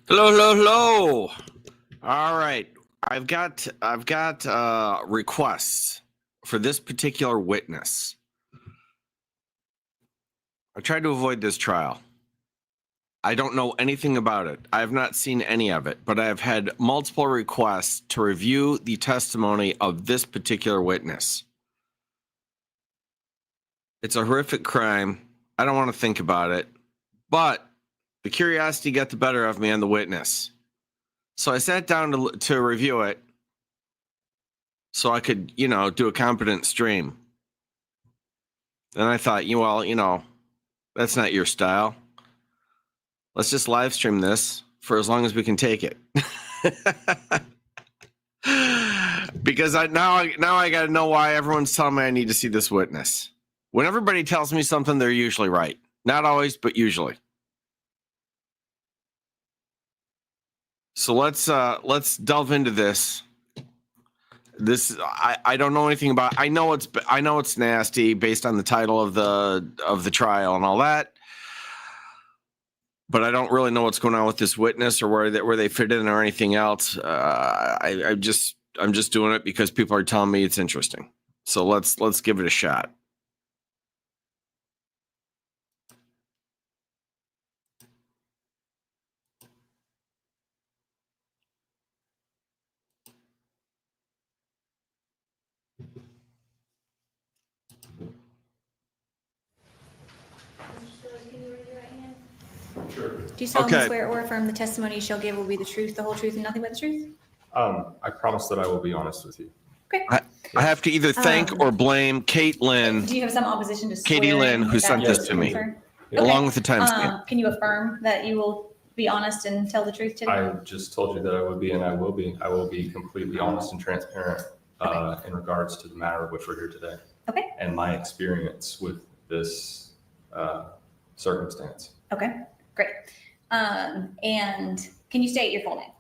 Hello, hello, hello. All right. I've got requests for this particular witness. I tried to avoid this trial. I don't know anything about it. I have not seen any of it, but I have had multiple requests to review the testimony of this particular witness. It's a horrific crime. I don't want to think about it, but the curiosity got the better of me on the witness. So I sat down to review it so I could, do a competent stream. And I thought, that's not your style. Let's just live stream this for as long as we can take it. Because now I got to know why everyone's telling me I need to see this witness. When everybody tells me something, they're usually right. Not always, but usually. So let's delve into this. I don't know anything about. I know it's nasty based on the title of the trial and all that. But I don't really know what's going on with this witness or where they fit in or anything else. I'm just doing it because people are telling me it's interesting. So let's give it a shot. Sure. Do you solemnly swear or affirm the testimony you shall give will be the truth, the whole truth, and nothing but the truth? I promise that I will be honest with you. Okay. I have to either thank or blame Caitlin. Do you have some opposition to Katie swearing? Lynn, who sent this to me, along with the timestamp. Can you affirm that you will be honest and tell the truth today? I just told you that I would be, and I will be. I will be completely honest and transparent in regards to the matter of which we're here today. Okay. And my experience with this circumstance. Okay, great. And can you state your full name?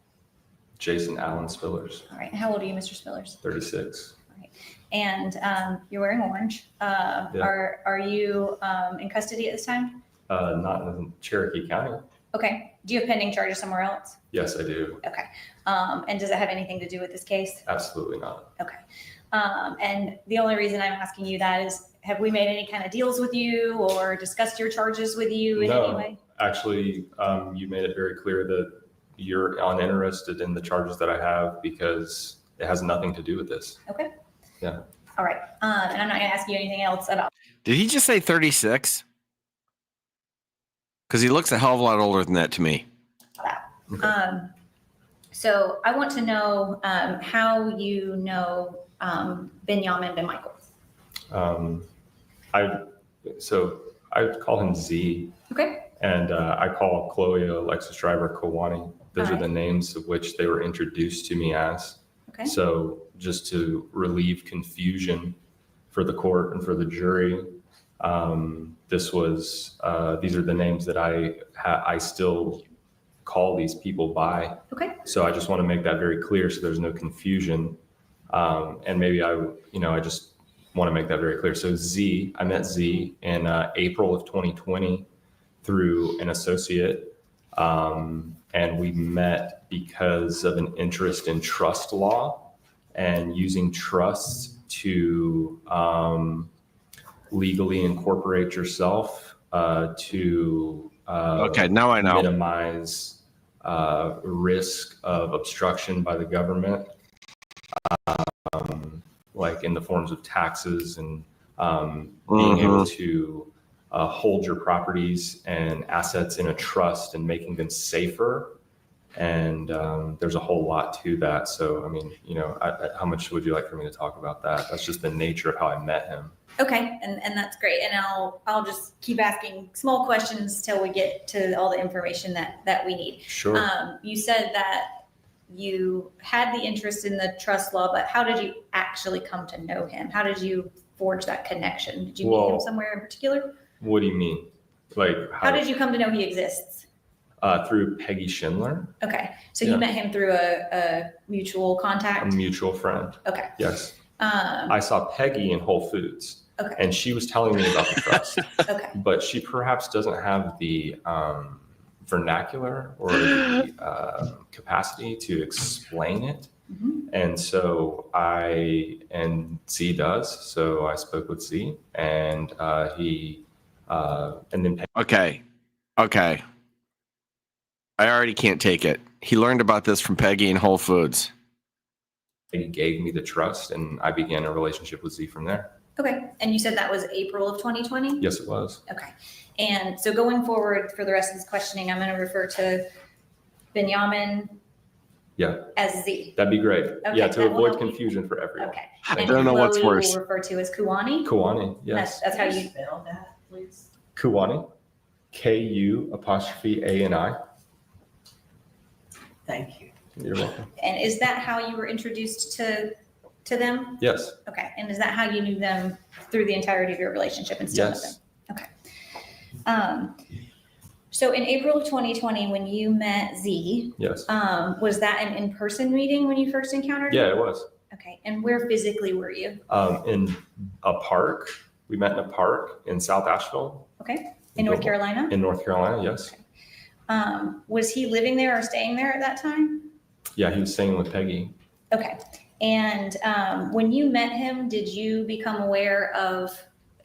Jason Allen Spillers. All right. How old are you, Mr. Spillers? 36. All right. And you're wearing orange. Yeah. Are you in custody at this time? Not in Cherokee County. Okay. Do you have pending charges somewhere else? Yes, I do. Okay. And does it have anything to do with this case? Absolutely not. Okay. And the only reason I'm asking you that is, have we made any kind of deals with you or discussed your charges with you in any way? Actually, you made it very clear that you're uninterested in the charges that I have because it has nothing to do with this. Okay. Yeah. All right. And I'm not going to ask you anything else about. Did he just say 36? Because he looks a hell of a lot older than that to me. that. Okay. So I want to know how you know Benjamin Ben Michael. I call him Z. Okay. And I call Chloe a Lexus driver Kawani. Those All are the names of which they were introduced to me as. Okay. So just to relieve confusion for the court and for the jury, these are the names that I still call these people by. Okay. So I just want to make that very clear so there's no confusion. And maybe I just want to make that very clear. So I met Z in April of 2020 through an associate. And we met because of an interest in trust law and using trusts to legally incorporate yourself to Okay, now I know. minimize risk of obstruction by the government, like in the forms of taxes and being able to hold your properties and assets in a trust and making them safer. And there's a whole lot to that. So, I mean, how much would you like for me to talk about that? That's just the nature of how I met him. Okay, and that's great. And I'll just keep asking small questions till we get to all the information that we need. Sure. You said that you had the interest in the trust law, but how did you actually come to know him? How did you forge that connection? Did you meet him somewhere in particular? What do you mean? Like how did you come to know he exists? Through Peggy Schindler. Okay, so you met him through a mutual contact? A mutual friend. Okay. Yes. I saw Peggy in Whole Foods. Okay. And she was telling me about the trust. Okay. But she perhaps doesn't have the vernacular or the capacity to explain it. And so and Z does. So I spoke with Z, and and then Okay. I already can't take it. He learned about this from Peggy in Whole Foods. Peggy gave me the trust, and I began a relationship with Z from there. Okay. And you said that was April of 2020? Yes, it was. Okay. And so going forward for the rest of this questioning, I'm going to refer to Benjamin as Z. That'd be great. Okay, Yeah, to that will avoid help you. confusion for everyone. Okay. I And don't know what's Chloe worse. We'll refer to as Kuani. Kuani, yes. That's how Can you. spell that, please? Kuani, Ku'Ani. Thank you. You're welcome. And is that how you were introduced to them? Yes. Okay. And is that how you knew them through the entirety of your relationship and still with them? Yes. Okay. So in April of 2020, when you met Z, Yes. was that an in-person meeting when you first encountered him? Yeah, it was. Okay. And where physically were you? In a park. We met in a park in South Asheville. Okay. In North Carolina? In North Carolina, yes. Okay. Was he living there or staying there at that time? Yeah, he was staying with Peggy. Okay. And when you met him, did you become aware of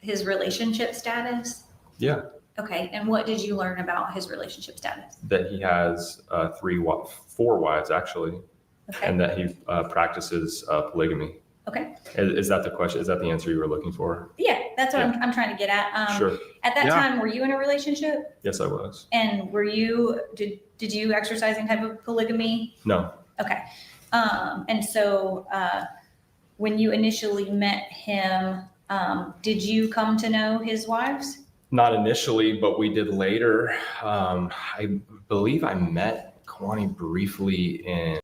his relationship status? Yeah, Okay. And what did you learn about his relationship status? that he has 4 wives actually, Okay. and that he practices polygamy. Okay. Is that the question? Is that the answer you were looking for? Yeah, that's what Yeah. I'm trying to get at. Sure. At that Yeah. time, were you in a relationship? Yes, I was. And did you exercise any type of polygamy? No. Okay. And so when you initially met him, did you come to know his wives? Not initially, but we did later. I believe I met Kwani briefly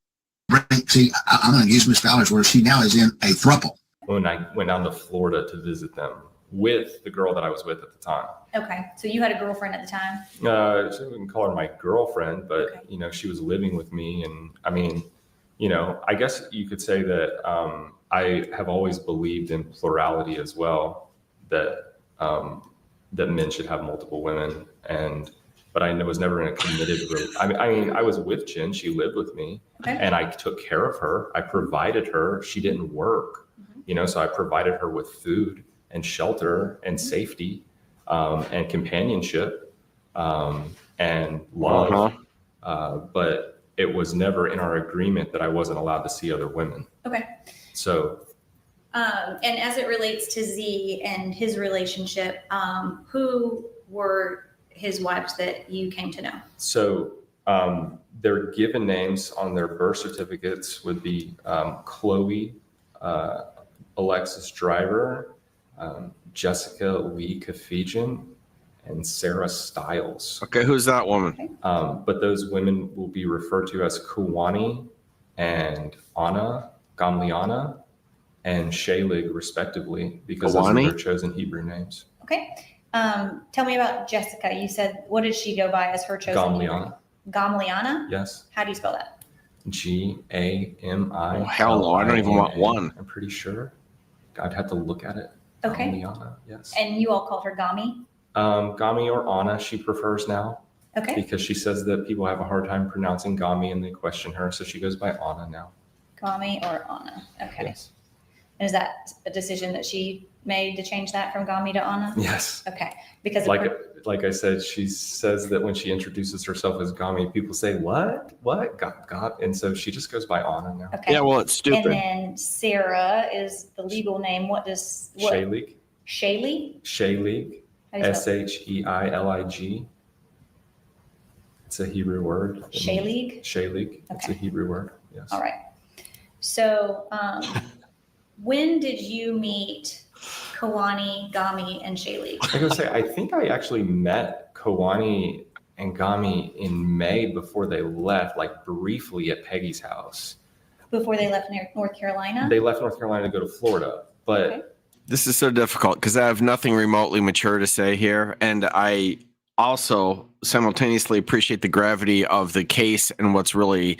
See, I'm going to use Miss Fowler's words. She now is in a throuple. when I went down to Florida to visit them with the girl that I was with at the time. Okay. So you had a girlfriend at the time? So I wouldn't call her my girlfriend, but Okay. she was living with me, and I mean, I guess you could say that I have always believed in plurality as well. That that men should have multiple women, but I was never in a committed. I mean, I was with Jen. She lived with me, Okay. and I took care of her. I provided her. She didn't work, so I provided her with food and shelter and safety, and companionship, and love. But it was never in our agreement that I wasn't allowed to see other women. Okay. So And as it relates to Z and his relationship, who were his wives that you came to know? So their given names on their birth certificates would be Chloe Alexis Driver, Jessica Lee Kafijian, and Sarah Stiles. Okay, who's that woman? But those women will be referred to as Kuwani and Anna, Gamliana, and Shalig, respectively, because those are Kuwani? their chosen Hebrew names. Okay. Tell me about Jessica. You said, what did she go by as her chosen name? Gamliana, Gamliana? yes. How do you spell that? Gamli. Oh, hell no, I don't even want one. I'm pretty sure. I'd have to look at it. Okay. Gamliana, yes. And you all called her Gami? Gami or Anna, she prefers now, Okay. because she says that people have a hard time pronouncing Gami and they question her, so she goes by Anna now. Gami or Anna. Okay. Yes. And is that a decision that she made to change that from Gami to Anna? Yes. Okay. Because of Like I said, she says that when she introduces herself as Gami, people say, what? God. And so she just goes by Anna now. okay. Yeah, well, it's And stupid. then Sarah is the legal name. What? Shalig. Shaylee? Shalig. How do you spell it? Sheilig. It's a Hebrew word. Shaylig? Shalig. It's a Okay. Hebrew word. Yes. All right. So when did you meet Kawani, Gami, and Shaylee? I gotta say, I think I actually met Kawani and Gami in May before they left, like briefly at Peggy's house. Before they left North Carolina? They left North Carolina to go to Florida, but Okay. This is so difficult because I have nothing remotely mature to say here. And I also simultaneously appreciate the gravity of the case and what's really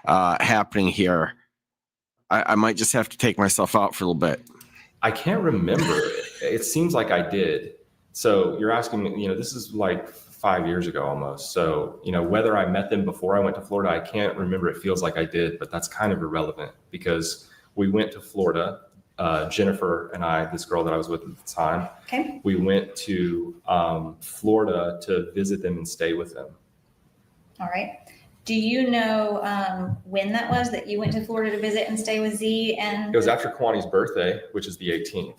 happening here. I might just have to take myself out for a little bit. I can't remember. It seems like I did. So you're asking me, this is like 5 years ago almost. So, whether I met them before I went to Florida, I can't remember. It feels like I did, but that's kind of irrelevant because we went to Florida. Jennifer and I, this girl that I was with at the time, Okay. we went to Florida to visit them and stay with them. All right. Do you know when that was that you went to Florida to visit and stay with Z? And It was after Kwani's birthday, which is the 18th.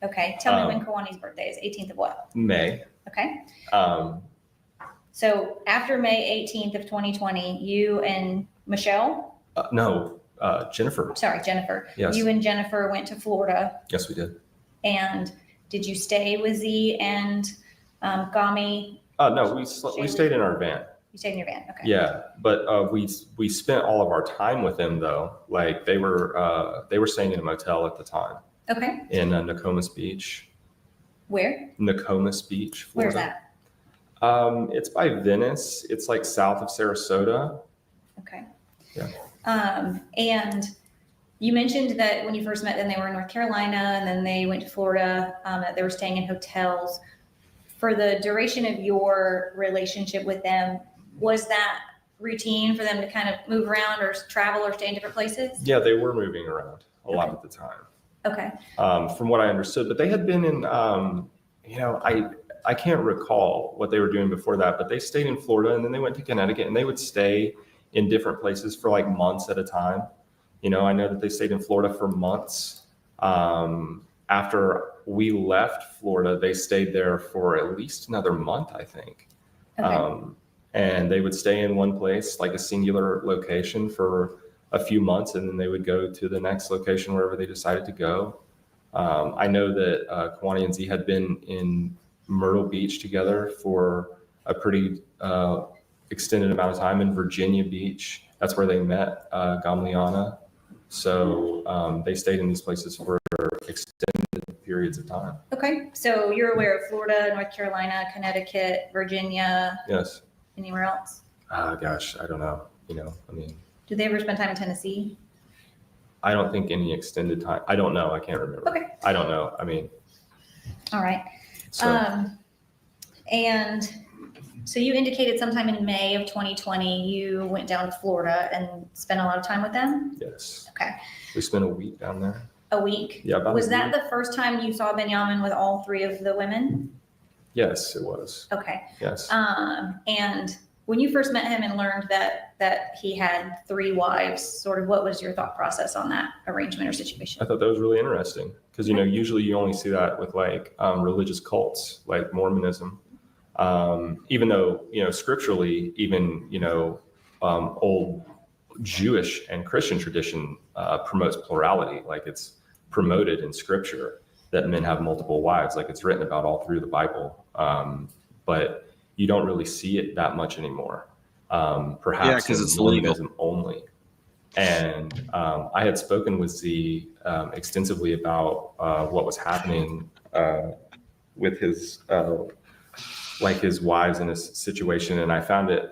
okay, tell me when Kawani's birthday is. 18th of what? May. Okay. Um, So after May 18th of 2020, you and Michelle, no, Jennifer. sorry, Jennifer, Yes. you and Jennifer went to Florida. Yes, we did. And did you stay with Z and Gami? No, we stayed in our van. You stayed in your van. Okay. Yeah, but we spent all of our time with them though. Like they were staying in a motel at the time Okay. in Nokomis Beach. Where? Nokomis Beach, Florida. Where's that? It's by Venice. It's like south of Sarasota. Okay. Yeah. And you mentioned that when you first met them, they were in North Carolina and then they went to Florida, that they were staying in hotels. For the duration of your relationship with them, was that routine for them to kind of move around or travel or stay in different places? Yeah, they were moving around a lot at the time. Okay. From what I understood, but they had been in, I can't recall what they were doing before that, but they stayed in Florida and then they went to Connecticut and they would stay in different places for like months at a time. I know that they stayed in Florida for months. After we left Florida, they stayed there for at least another month, I think. Okay. And they would stay in one place, like a singular location for a few months, and then they would go to the next location wherever they decided to go. I know that Kwani and Z had been in Myrtle Beach together for a pretty extended amount of time in Virginia Beach. That's where they met Gamliana. So they stayed in these places for extended periods of time. Okay. So you're aware of Florida, North Carolina, Connecticut, Virginia, Yes. anywhere else? Gosh, I don't know. Did they ever spend time in Tennessee? I don't think any extended time. I don't know. I can't remember. Okay. I don't know. All right. So And so you indicated sometime in May of 2020, you went down to Florida and spent a lot of time with them? yes. Okay. We spent a week down there. A week? Yeah. About Was a that week. the first time you saw Benjamin with all three of the women? Yes, it was. Okay. Yes. And when you first met him and learned that he had three wives, sort of what was your thought process on that arrangement or situation? I thought that was really interesting because, usually you only see that with like religious cults like Mormonism. Even though, scripturally, even, old Jewish and Christian tradition promotes plurality. Like it's promoted in scripture that men have multiple wives, like it's written about all through the Bible. But you don't really see it that much anymore. Perhaps because in it's legal. Mormonism only. And I had spoken with Z extensively about what was happening with his his wives in his situation. And I found it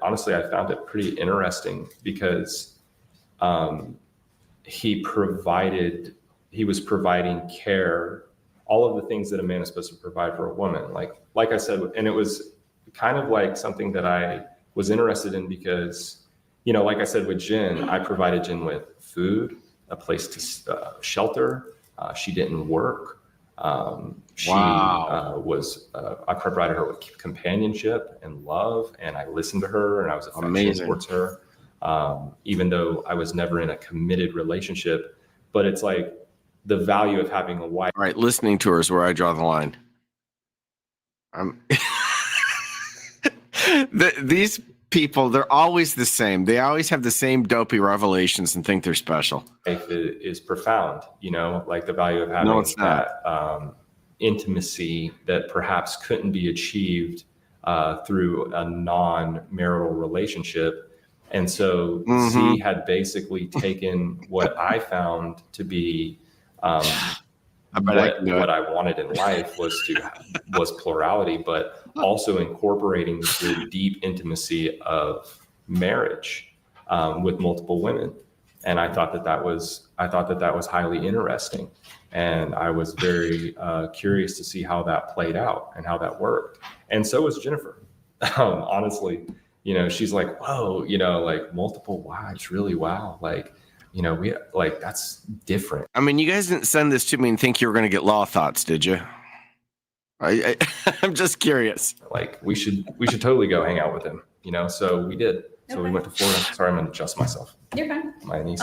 pretty interesting because he was providing care, all of the things that a man is supposed to provide for a woman. Like I said, and it was kind of like something that I was interested in because, like I said with Jen, I provided Jen with food, a place to shelter. She didn't work. I provided her with companionship and love, and I listened to her and I was affectionate towards her. Even though I was never in a committed relationship, but it's like the value of having a wife. All right, listening to her is where I draw the line. These people, they're always the same. They always have the same dopey revelations and think they're special. Life is profound, like the value of having that intimacy that perhaps couldn't be achieved through a non-marital relationship. And so Z had basically taken what I found to be what I wanted in life was plurality, but also incorporating the deep intimacy of marriage with multiple women. And I thought that was highly interesting. And I was very curious to see how that played out and how that worked. And so was Jennifer. honestly, she's like, whoa, like multiple wives, really? Wow. Like, we like, that's different. I mean, you guys didn't send this to me and think you were going to get law thoughts, did you? I'm just curious. Like, we should totally go hang out with him, So we did. So we Okay. went to Florida. Sorry, I'm going to adjust myself. You're fine. My niece.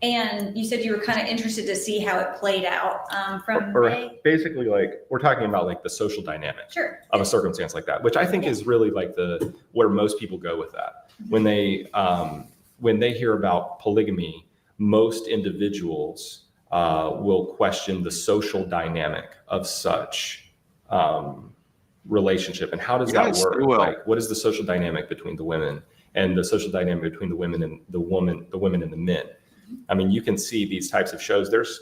And you said you were kind of interested to see how it played out from Or May. basically, like, we're talking about like the social dynamic Sure. of a circumstance like that, which I think is really like where most people go with that. When they hear about polygamy, most individuals will question the social dynamic of such relationship, and how does that Yes, work? they will. Like, what is the social dynamic between the women, and the social dynamic between the women and the women and the men? I mean, you can see these types of shows. There's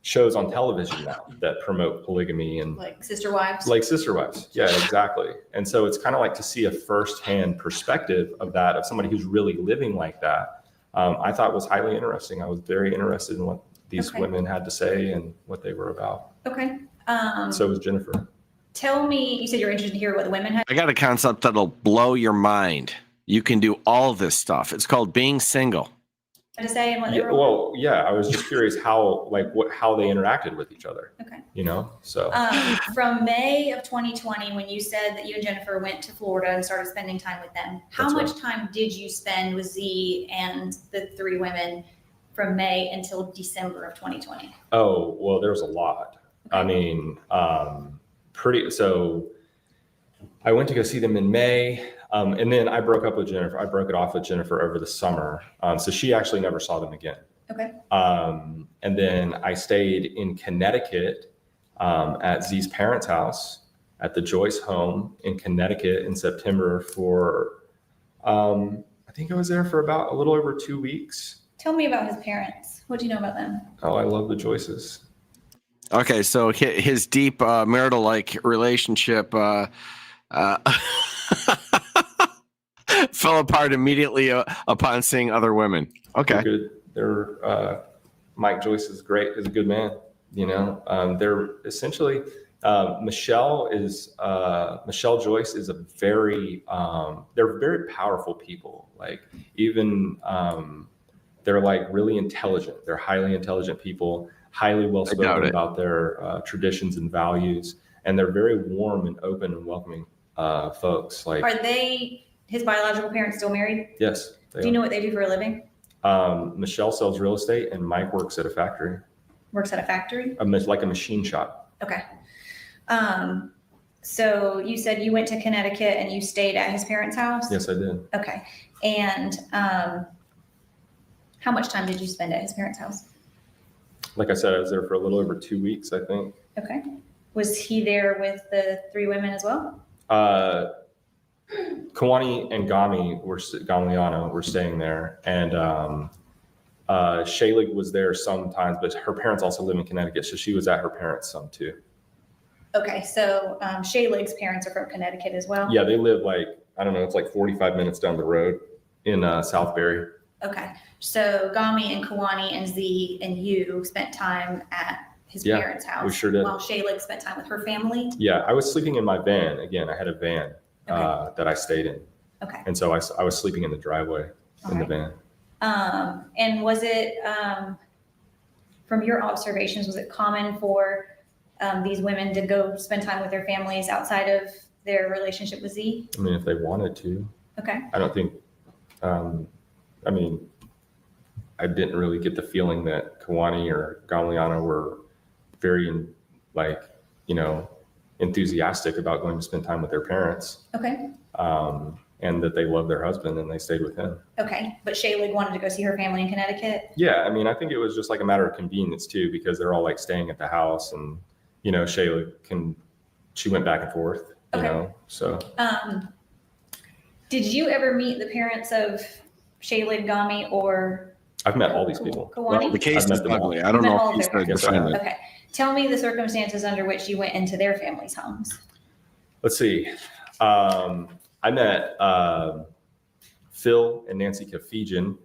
shows on television now that promote polygamy and Like Sister Wives. like Sister Wives. Yeah, exactly. And so it's kind of like to see a firsthand perspective of that, of somebody who's really living like that. I thought was highly interesting. I was very interested in what these Okay. women had to say and what they were about. Okay. So was Jennifer. Tell me, you said you're interested to hear what the women had. I got a concept that'll blow your mind. You can do all this stuff. It's called being single. To say and what they Yeah, were. well, yeah, I was just curious how they interacted with each other. Okay. So From May of 2020, when you said that you and Jennifer went to Florida and started spending time with them, how That's much time did you spend with Z and the three women from May until December of 2020? oh, well, there was a lot. I mean, so I went to go see them in May. And then I broke up with Jennifer. I broke it off with Jennifer over the summer. So she actually never saw them again. Okay. And then I stayed in Connecticut at Z's parents' house at the Joyce home in Connecticut in September for, I think I was there for about a little over 2 weeks. Tell me about his parents. What do you know about them? Oh, I love the Joyces. Okay, so his deep marital-like relationship fell apart immediately upon seeing other women. Okay. They're Mike Joyce is great. Is a good man. They're essentially Michelle Joyce is a very they're very powerful people. Like, even they're like really intelligent. They're highly intelligent people, highly well spoken about their traditions and values, and they're very warm and open and welcoming folks. Like, Are they his biological parents still married? yes. Do you know what they do for a living? Michelle sells real estate, and Mike works at a factory. Works at a factory? Like a machine shop. Okay. So you said you went to Connecticut and you stayed at his parents' house? Yes, I did. Okay. And how much time did you spend at his parents' house? Like I said, I was there for a little over 2 weeks, I think. Okay. Was he there with the three women as well? Kanani and Gamiano were staying there, and Shaylee was there sometimes, but her parents also live in Connecticut, so she was at her parents some too. Okay, so Shaylig's parents are from Connecticut as well? Yeah, they live like, I don't know, it's like 45 minutes down the road in Southbury. Okay, so Gami and Kawani and Z and you spent time at his parents' house? We sure did. While Shaylig spent time with her family? Yeah, I was sleeping in my van. Again, I had a van that I stayed in. Okay. And so I was sleeping in the driveway in the van. And was it, from your observations, was it common for these women to go spend time with their families outside of their relationship with Z? I mean, if they wanted to. Okay. I don't think, I mean, I didn't really get the feeling that Kawani or Galiano were very, enthusiastic about going to spend time with their parents. Okay. And that they loved their husband and they stayed with him. Okay. But Shaylig wanted to go see her family in Connecticut? Yeah. I mean, I think it was just like a matter of convenience too, because they're all like staying at the house, and, Shaylig she went back and forth, so. Did you ever meet the parents of Shaylig, Gami, or? I've met all these people. Kawani? Well, the case I've met is them all. ugly. I don't Met know all if he's of their going to parents. defend it. Okay. Tell me the circumstances under which you went into their families' homes. Let's see. I met Phil and Nancy Kafijian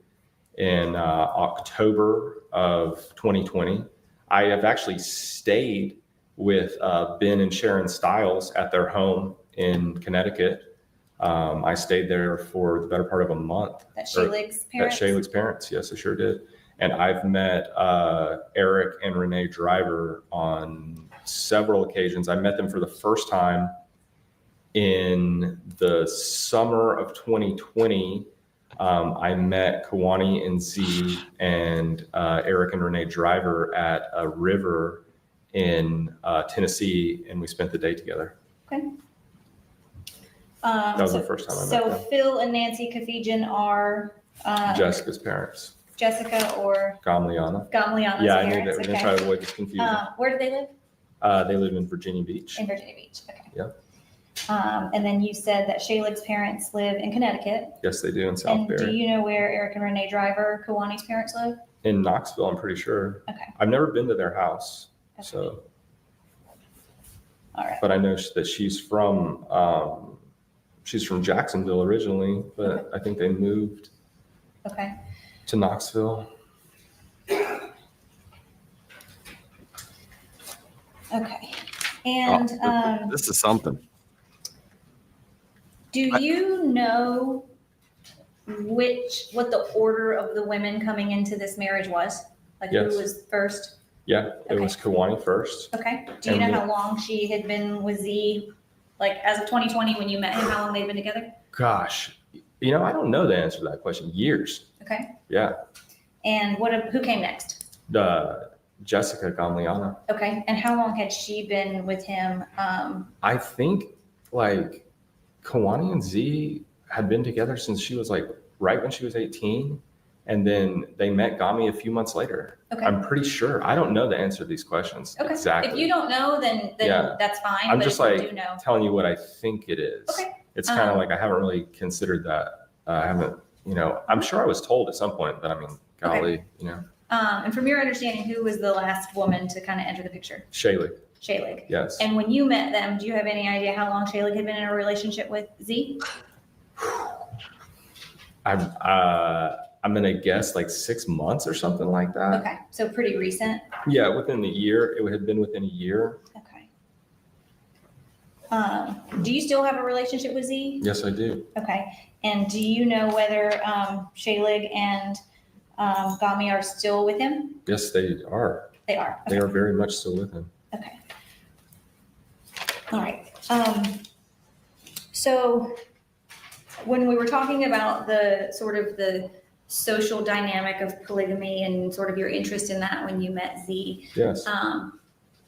in October of 2020. I have actually stayed with Ben and Sharon Stiles at their home in Connecticut. I stayed there for the better part of a month. That Shaylig's parents? That Shaylig's parents, yes, I sure did. And I've met Eric and Renee Driver on several occasions. I met them for the first time in the summer of 2020. I met Kawani and Z and Eric and Renee Driver at a river in Tennessee, and we spent the day together. Okay. That was the first time I met So them. Phil and Nancy Kafijian are Jessica's parents. Jessica or Gamliana's Gamliana's Yeah, I knew parents. that. We're going to try to avoid this confusion. Where do they live? They live in Virginia Beach. In Virginia Beach. Okay. Yep. And then you said that Shaylig's parents live in Connecticut. Yes, they do in South And do Barry. you know where Eric and Renee Driver, Kawani's parents, live? In Knoxville, I'm pretty sure. Okay. I've never been to their house, Okay. so, All right. but I know that she's from Jacksonville originally, but Okay. I think they moved Okay. to Knoxville. Okay. And This is something. do you know what the order of the women coming into this marriage was? Like Yes. who was first? Yeah, it Okay. was Kawani first. Okay. Do you And know the- how long she had been with Z? Like as of 2020 when you met him, how long they've been together? Gosh, I don't know the answer to that question. Years. Okay. Yeah. And who came next? Jessica Gamliana. Okay. And how long had she been with him? I think like Kawani and Z had been together since she was like right when she was 18. And then they met Gami a few months later. Okay. I'm pretty sure. I don't know the answer to these questions. Okay. Exactly. If you don't know, then Yeah. that's fine. I'm but just if you like do know. telling you what I think it is. Okay. It's kind of Um, like I haven't really considered that. I haven't, I'm sure I was told at some point, but I mean, golly, And from your understanding, who was the last woman to kind of enter the picture? Shaylee, Shaylig. yes. And when you met them, do you have any idea how long Shaylig had been in a relationship with Z? I'm gonna guess like 6 months or something like that. Okay, so pretty recent. Yeah, within the year. It would have been within a year. Okay. Do you still have a relationship with Z? Yes, I do. Okay. And do you know whether Shaylig and Gami are still with him? Yes, they are. They are. They Okay. are very much still with him. Okay. All right. So when we were talking about the sort of the social dynamic of polygamy and sort of your interest in that when you met Z, Yes.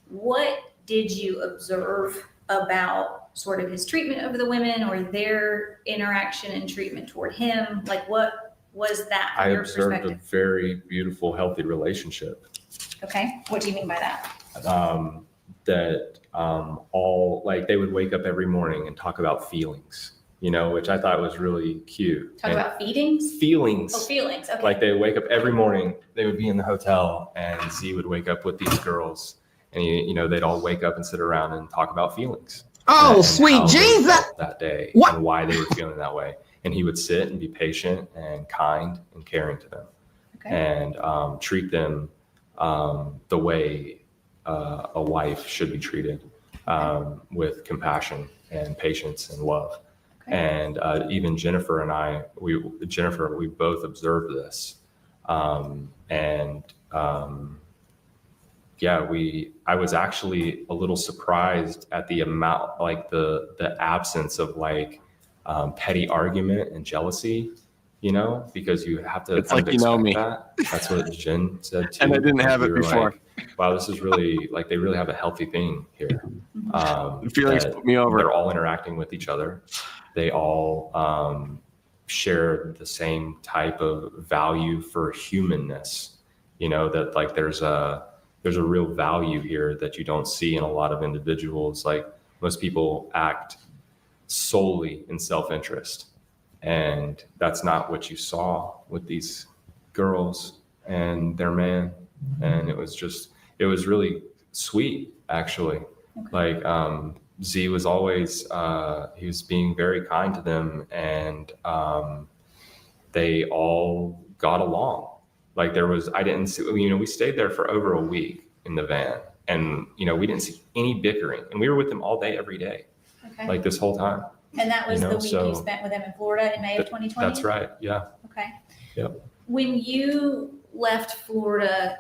what did you observe about sort of his treatment of the women or their interaction and treatment toward him? Like what was that from I your observed a perspective? very beautiful, healthy relationship. Okay. What do you mean by that? All like they would wake up every morning and talk about feelings, which I thought was really cute. Talk And about feedings? feelings. Oh, feelings. Okay. Like they would wake up every morning, they would be in the hotel and Z would wake up with these girls and, they'd all wake up and sit around and talk about feelings. Oh, and sweet how they Jesus. felt that day What? and why they were feeling that way. And he would sit and be patient and kind and caring to them Okay. and treat them the way a wife should be treated, with compassion and patience and love. Okay. And even Jennifer and I, we both observed this. I was actually a little surprised at the amount, like the absence of like petty argument and jealousy, because you have to. It's kind like of you know expect me. That. That's what Jen said too. And I didn't have We it were before. like, wow, this is really like they really have a healthy thing here. The feelings that put me over. They're all interacting with each other. They all share the same type of value for humanness. That like there's a real value here that you don't see in a lot of individuals. Like most people act solely in self-interest, and that's not what you saw with these girls and their man. And it was really sweet, actually. Okay. Like Z was always he was being very kind to them, and they all got along. Like I didn't see, we stayed there for over a week in the van, and we didn't see any bickering, and we were with them all day every day, Okay. like this whole time. And that was You know, the week so- you spent with them in Florida in May of 2020? That's right. Yeah. Okay. Yep. When you left Florida,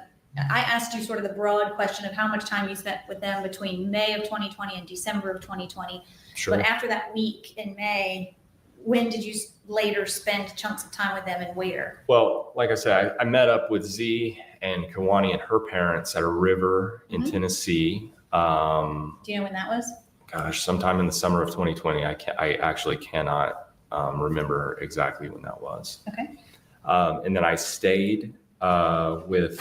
I asked you sort of the broad question of how much time you spent with them between May of 2020 and December of 2020. Sure. But after that week in May, when did you later spend chunks of time with them and where? Well, like I said, I met up with Z and Kawani and her parents at a river in Mhm. Tennessee. Do you know when that was? Gosh, sometime in the summer of 2020. I actually cannot remember exactly when that was. Okay. And then I stayed with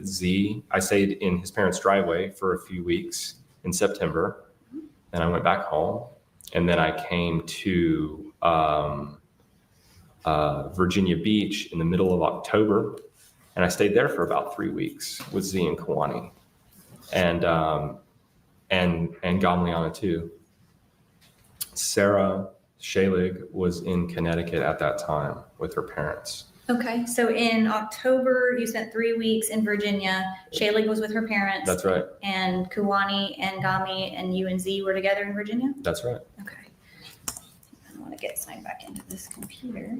Z. I stayed in his parents' driveway for a few weeks in September. Then I went back home, and then I came to Virginia Beach in the middle of October, and I stayed there for about 3 weeks with Z and Kawani, and Gamliana too. Sarah Shalig was in Connecticut at that time with her parents. Okay. So in October, you spent 3 weeks in Virginia. Shaylee was with her parents. That's right. And Kuwani and Gami and you and Z were together in Virginia? That's right. Okay. I want to get signed back into this computer.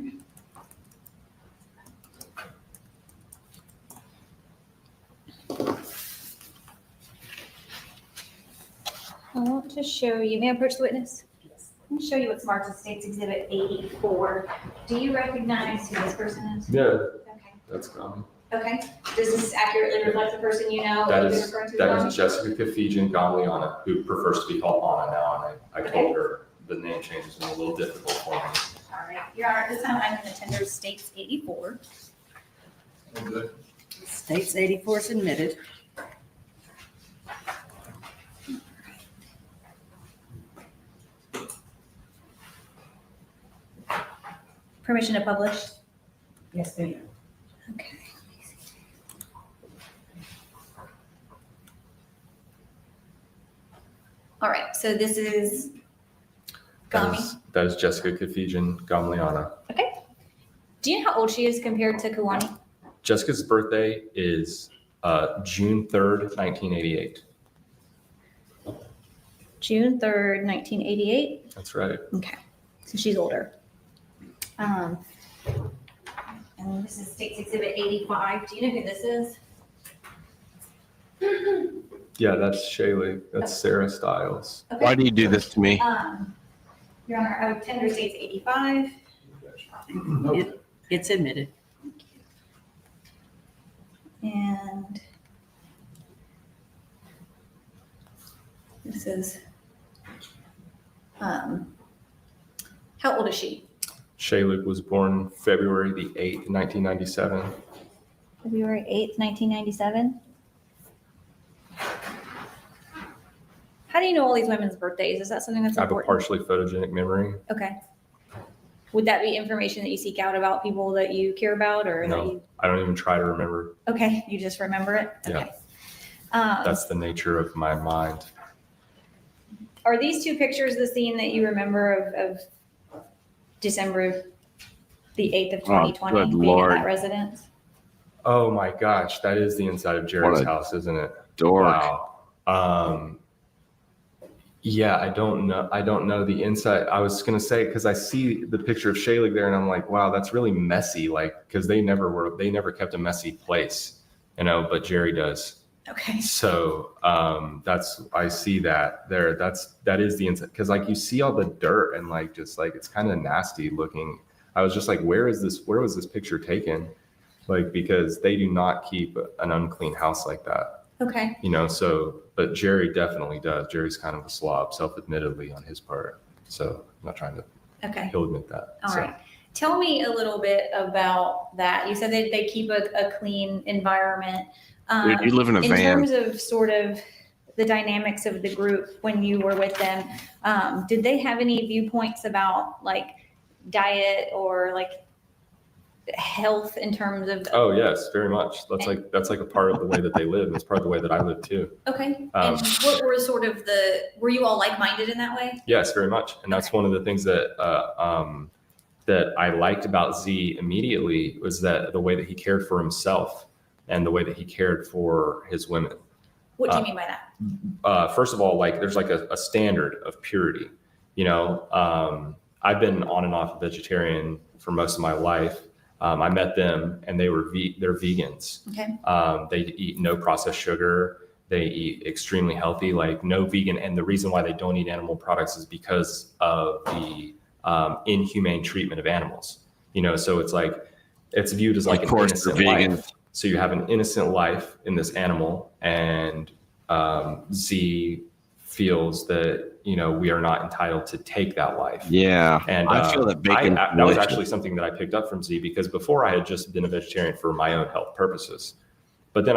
I want to show you, may I approach the witness? Yes. Let me show you what's marked as State's Exhibit 84. Do you recognize who this person is? Yeah, Okay. that's Gami. Okay. Does this accurately reflect the person you know? That you've been is referring to, that Gami? is Jessica Kafijian Gamliana, who prefers to be called Anna now, and I told her the name change is a little difficult for me. All right. Your Honor, this time I'm going to tender State's 84. Good. State's 84 submitted. Permission to publish? Yes, ma'am. Okay. All right, so this is Gami. That is Jessica Kafijian Gamliana. Okay. Do you know how old she is compared to Kuwani? Jessica's birthday is June 3rd, 1988. June 3rd, 1988. That's right. Okay, so she's older. And this is State's Exhibit 85. Do you know who this is? Yeah, that's Shaylee. That's Sarah Stiles. Okay. Why do you do this to me? Your Honor, I would tender State's 85. It's admitted. And this is, how old is she? Shaylee was born February the 8th, 1997. February 8th, 1997. How do you know all these women's birthdays? Is that something that's I have a important? partially photogenic memory. Okay. Would that be information that you seek out about people that you care about or that No, you, I don't even try to remember. okay, you just remember it? Yeah. Okay. That's the nature of my mind. Are these two pictures the scene that you remember of December the 8th of 2020 good being Lord. at that residence? Oh my gosh, that is the inside of Jerry's What a house, isn't it? Dork. Wow. Yeah, I don't know the inside. I was gonna say because I see the picture of Shaylee there, and I'm like, wow, that's really messy. Like, because they never kept a messy place, you know. But Jerry does. Okay. So I see that there. That is the inside because like you see all the dirt and like just like it's kind of nasty looking. I was just like, where was this picture taken? Like because they do not keep an unclean house like that. Okay. You know, so, but Jerry definitely does. Jerry's kind of a slob, self-admittedly on his part. So I'm not trying to, Okay. he'll admit that. All So, right. Tell me a little bit about that. You said that they keep a clean environment. Dude, you live in a In van. terms of sort of the dynamics of the group when you were with them, did they have any viewpoints about like diet or like health in terms of? Oh yes, very much. That's like a part of the way that they live. It's part of the way that I live too. Okay. And what were sort of were you all like-minded in that way? Yes, very much. And that's one of the things that that I liked about Z immediately was that the way that he cared for himself and the way that he cared for his women. What do you mean by that? First of all, like there's like a standard of purity, I've been on and off vegetarian for most of my life. I met them and they're vegans. Okay. They eat no processed sugar. They eat extremely healthy, like no vegan. And the reason why they don't eat animal products is because of the inhumane treatment of animals. So it's like, it's viewed as like an innocent life. So you have an innocent life in this animal, and Z feels that, we are not entitled to take that life. Yeah. And I feel that bacon. that was actually something that I picked up from Z, because before I had just been a vegetarian for my own health purposes. But then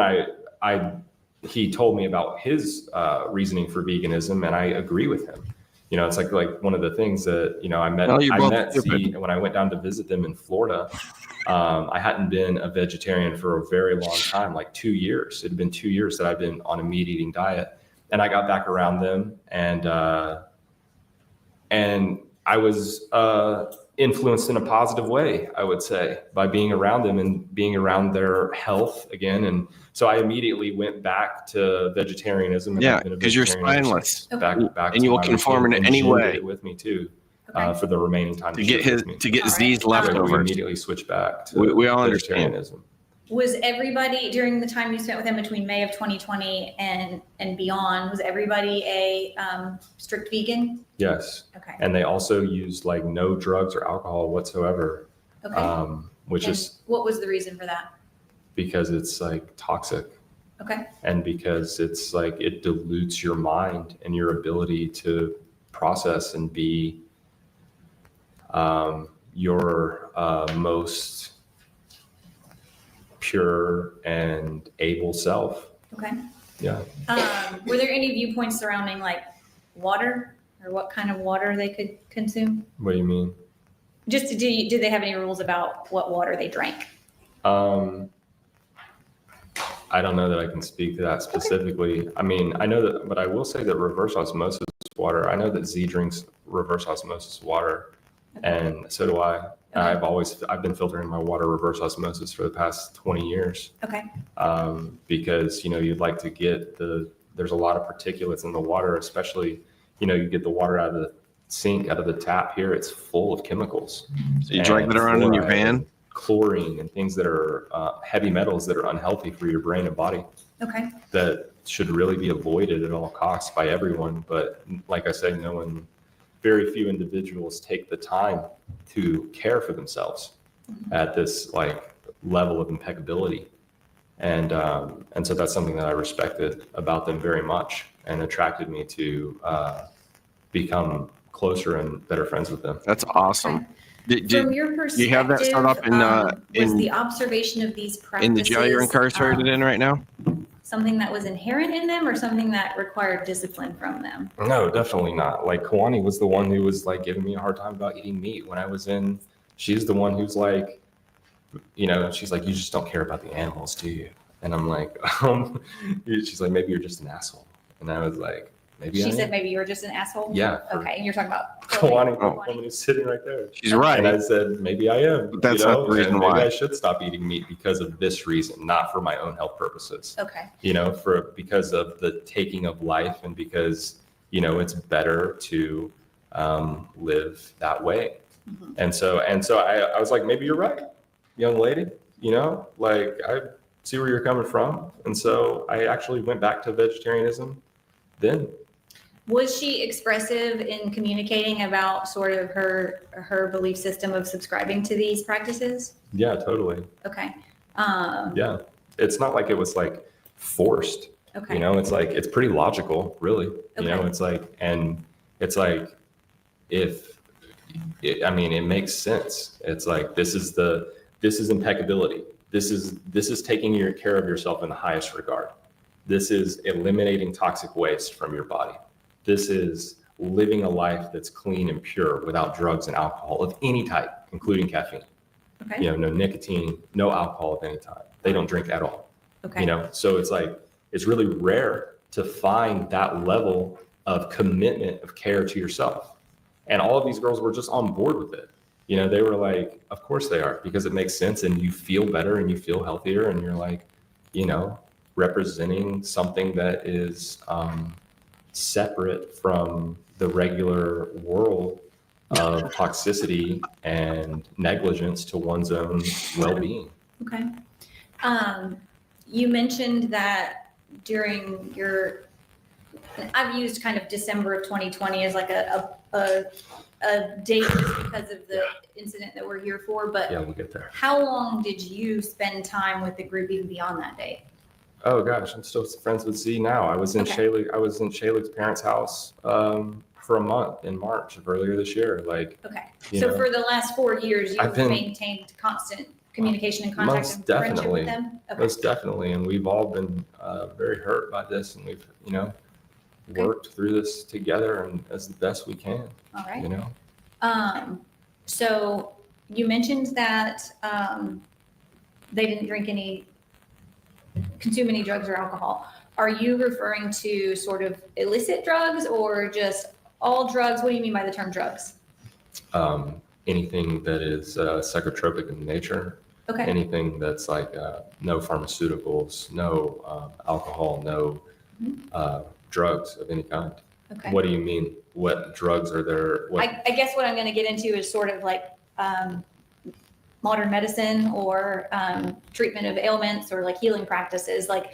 he told me about his reasoning for veganism, and I agree with him. It's like one of the things that, I met Z when I went down to visit them in Florida. I hadn't been a vegetarian for a very long time, like 2 years. It had been 2 years that I've been on a meat eating diet. And I got back around them, and I was influenced in a positive way, I would say, by being around them and being around their health again. And so I immediately went back to vegetarianism. Yeah, because you're spineless, back and you will conform in any way. Did it with me too, for the remaining time to get Z's leftovers. We immediately switched back to we all understand. vegetarianism. Was everybody, during the time you spent with him between May of 2020 and beyond, was everybody a strict vegan? Yes. Okay. And they also used like no drugs or alcohol whatsoever. Okay. What was the reason for that? Because it's like toxic. Okay. And because it's like it dilutes your mind and your ability to process and be your most pure and able self. Okay. Yeah. Were there any viewpoints surrounding like water, or what kind of water they could consume? What do you mean? Just did they have any rules about what water they drank? I don't know that I can speak to that specifically. I mean, I know that, but I will say that reverse osmosis water, I know that Z drinks reverse osmosis water, and so do I. Okay. I've been filtering my water reverse osmosis for the past 20 years. Okay. Because, you'd like to get there's a lot of particulates in the water, especially, you get the water out of the sink, out of the tap here, it's full of chemicals. So you drag that around in your van? Chlorine and things that are heavy metals that are unhealthy for your brain and body. Okay. That should really be avoided at all costs by everyone. But like I said, very few individuals take the time to care for themselves at this like level of impeccability. And so that's something that I respected about them very much and attracted me to become closer and better friends with them. That's awesome. From your perspective, you have that set up was the observation of these practices in the jail you're incarcerated in right now? something that was inherent in them or something that required discipline from them? No, definitely not. Like Kanani was the one who was like giving me a hard time about eating meat when I was in. She's the one who's like, you know, she's like, you just don't care about the animals, do you? And I'm like, she's like, maybe you're just an asshole. And I was like, maybe She I said am. maybe you were just an asshole? Yeah. Okay, and you're talking about Kanani, the Oh. woman who's sitting right there. She's right. And I said, maybe I am. But that's you know? not the reason and maybe why. I should stop eating meat because of this reason, not for my own health purposes. Okay. You know, because of the taking of life and because, you know, it's better to live that way. Mhm. And so I was like, maybe you're right, young lady, you know, like I see where you're coming from. And so I actually went back to vegetarianism then. Was she expressive in communicating about sort of her belief system of subscribing to these practices? Yeah, totally. Okay. Yeah. It's not like it was like forced, Okay. you know, it's like, it's pretty logical, really. You know, Okay. it's like, and it's like, it makes sense. It's like, this is impeccability. This is taking care of yourself in the highest regard. This is eliminating toxic waste from your body. This is living a life that's clean and pure without drugs and alcohol of any type, including caffeine. Okay. You know, no nicotine, no alcohol of any type. They don't drink at all. Okay. You know, so it's like, it's really rare to find that level of commitment of care to yourself. And all of these girls were just on board with it. You know, they were like, of course they are, because it makes sense and you feel better and you feel healthier and you're like, you know, representing something that is separate from the regular world of toxicity and negligence to one's own well-being. Okay. You mentioned that during your, I've used kind of December of 2020 as like a date just because of the incident that we're here for, but Yeah, we'll get there. how long did you spend time with the group even beyond that date? Oh gosh, I'm still friends with Z now. I was in Okay. Shayla's parents' house for a month in March of earlier this year. Like, Okay. you So know, for the last 4 years, I've you've been- maintained constant communication and contact Most and friendship definitely. with them? Okay. most definitely, and we've all been very hurt by this, and we've worked through this together and as the best we can. All right. You know, So you mentioned that they didn't consume any drugs or alcohol. Are you referring to sort of illicit drugs or just all drugs? What do you mean by the term drugs? anything that is psychotropic in nature, Okay. anything that's like no pharmaceuticals, no alcohol, no drugs of any kind. Okay. What do you mean? What drugs are there? What, I guess what I'm going to get into is sort of like modern medicine or treatment of ailments or like healing practices. Like,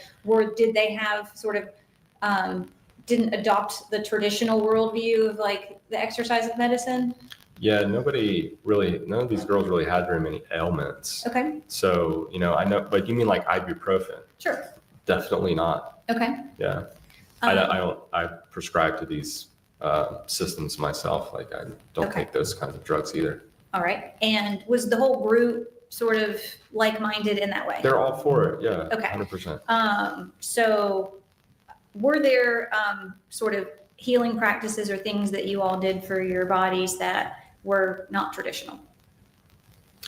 did they have sort of didn't adopt the traditional worldview of like the exercise of medicine? yeah, none of these girls really had very many ailments. Okay. So, I know, but you mean like ibuprofen? Sure. Definitely not. Okay. Yeah. I prescribe to these systems myself. Like I don't Okay. take those kinds of drugs either. All right. And was the whole group sort of like-minded in that way? They're all for it. Yeah. Okay. 100%. So were there sort of healing practices or things that you all did for your bodies that were not traditional?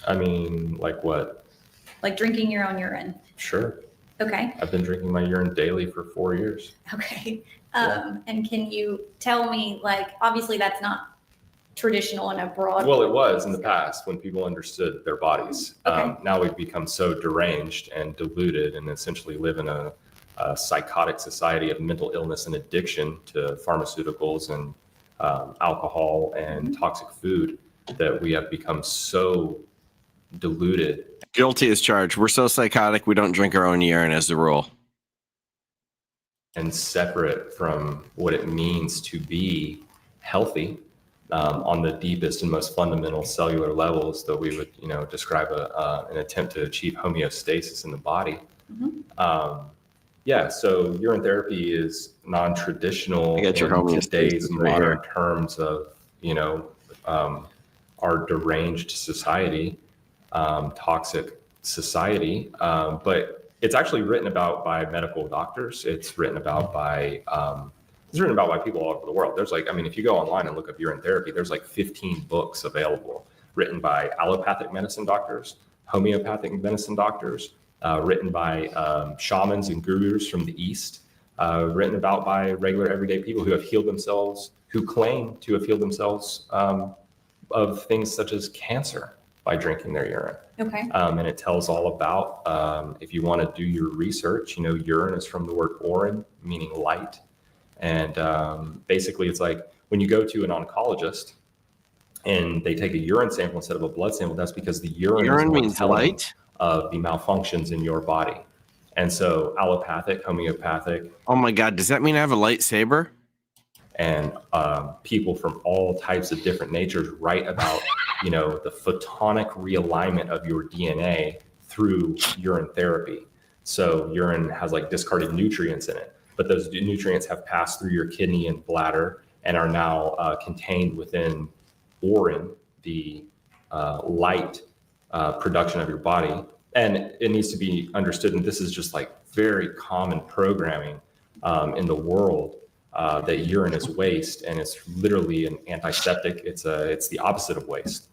I mean, like what? Like drinking your own urine? Sure. Okay. I've been drinking my urine daily for 4 years. Okay. Yeah. And can you tell me, like, obviously that's not traditional in a broad. Well, it was in the past when people understood their bodies. Okay. Now we've become so deranged and diluted and essentially live in a psychotic society of mental illness and addiction to pharmaceuticals and alcohol and toxic food that we have become so diluted. Guilty as charged. We're so psychotic, we don't drink our own urine as the rule. And separate from what it means to be healthy on the deepest and most fundamental cellular levels that we would, describe an attempt to achieve homeostasis in the body. Mhm. So urine therapy is non-traditional I get your in today's homeostasis right modern here. terms of, our deranged society, toxic society, but it's actually written about by medical doctors. It's written about by people all over the world. There's if you go online and look up urine therapy, there's like 15 books available written by allopathic medicine doctors, homeopathic medicine doctors, written by shamans and gurus from the East, written about by regular everyday people who have healed themselves, who claim to have healed themselves of things such as cancer by drinking their urine. Okay. And it tells all about, if you want to do your research, urine is from the word orin, meaning light. And basically it's like when you go to an oncologist and they take a urine sample instead of a blood sample, that's because the urine Means light? of the malfunctions in your body. And so allopathic, homeopathic, Oh my God, does that mean I have a lightsaber? and people from all types of different natures write about, the photonic realignment of your DNA through urine therapy. So urine has like discarded nutrients in it, but those nutrients have passed through your kidney and bladder and are now contained within orin, the light production of your body. And it needs to be understood, and this is just like very common programming in the world, that urine is waste, and it's literally an antiseptic. It's the opposite of waste.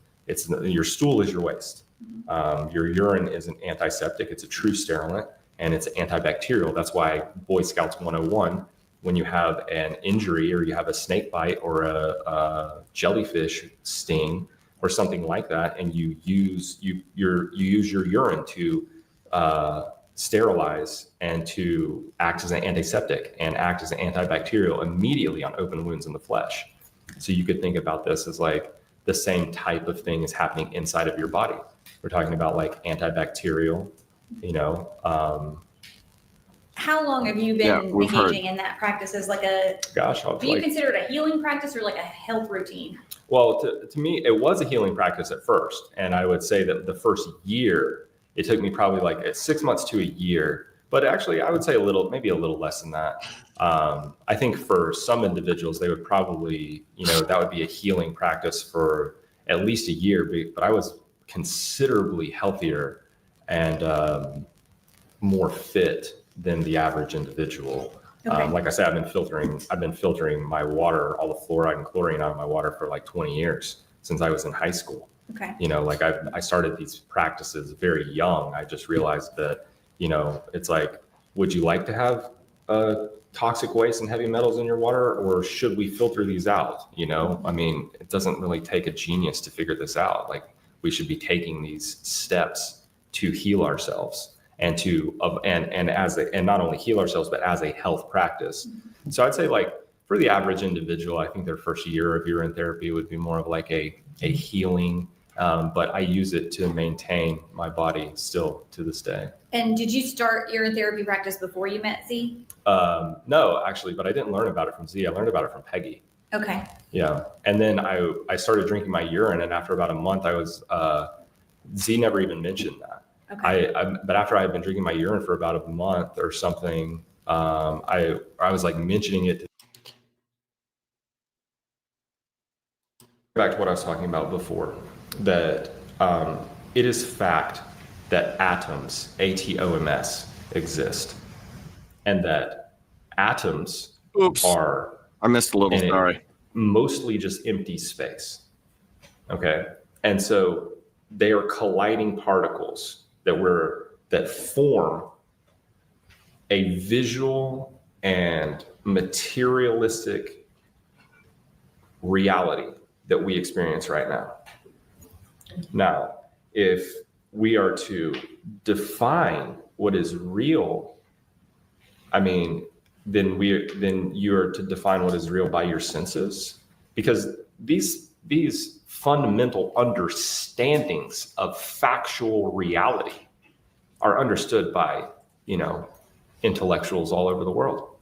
Your stool is your waste. Your urine is an antiseptic. It's a true sterilant, and it's antibacterial. That's why Boy Scouts 101, when you have an injury or you have a snake bite or a jellyfish sting or something like that, and you use your urine to sterilize and to act as an antiseptic and act as an antibacterial immediately on open wounds in the flesh. So you could think about this as like the same type of thing is happening inside of your body. We're talking about like antibacterial, you know. How long have you Yeah, been we've heard. engaging in that practice as like a, Gosh, do you consider it a healing practice or like a health routine? well, to me, it was a healing practice at first. And I would say that the first year, it took me probably like 6 months to a year. But actually, I would say maybe a little less than that. I think for some individuals, they would probably, you know, that would be a healing practice for at least a year. But I was considerably healthier and more fit than the average individual. Okay. Like I said, I've been filtering my water, all the fluoride and chlorine out of my water for like 20 years since I was in high school. Okay. You know, like I started these practices very young. I just realized that, you know, it's like, would you like to have toxic waste and heavy metals in your water, or should we filter these out? You know, I mean, it doesn't really take a genius to figure this out. Like, we should be taking these steps to heal ourselves and and not only heal ourselves, but as a health practice. So I'd say, like, for the average individual, I think their first year of urine therapy would be more of like a healing, but I use it to maintain my body still to this day. And did you start urine therapy practice before you met Z? No, actually, but I didn't learn about it from Z. I learned about it from Peggy. Okay. Yeah. And then I started drinking my urine, and after about a month, Z never even mentioned that. Okay. But after I had been drinking my urine for about a month or something, I was like mentioning it. Back to what I was talking about before, that it is fact that atoms, ATOMS, exist, and that atoms Oops. are I missed a little. in Sorry. mostly just empty space. Okay. And so they are colliding particles that form a visual and materialistic reality that we experience right now. Now, if we are to define what is real, I mean, then you are to define what is real by your senses, because these fundamental understandings of factual reality are understood by, you know, intellectuals all over the world.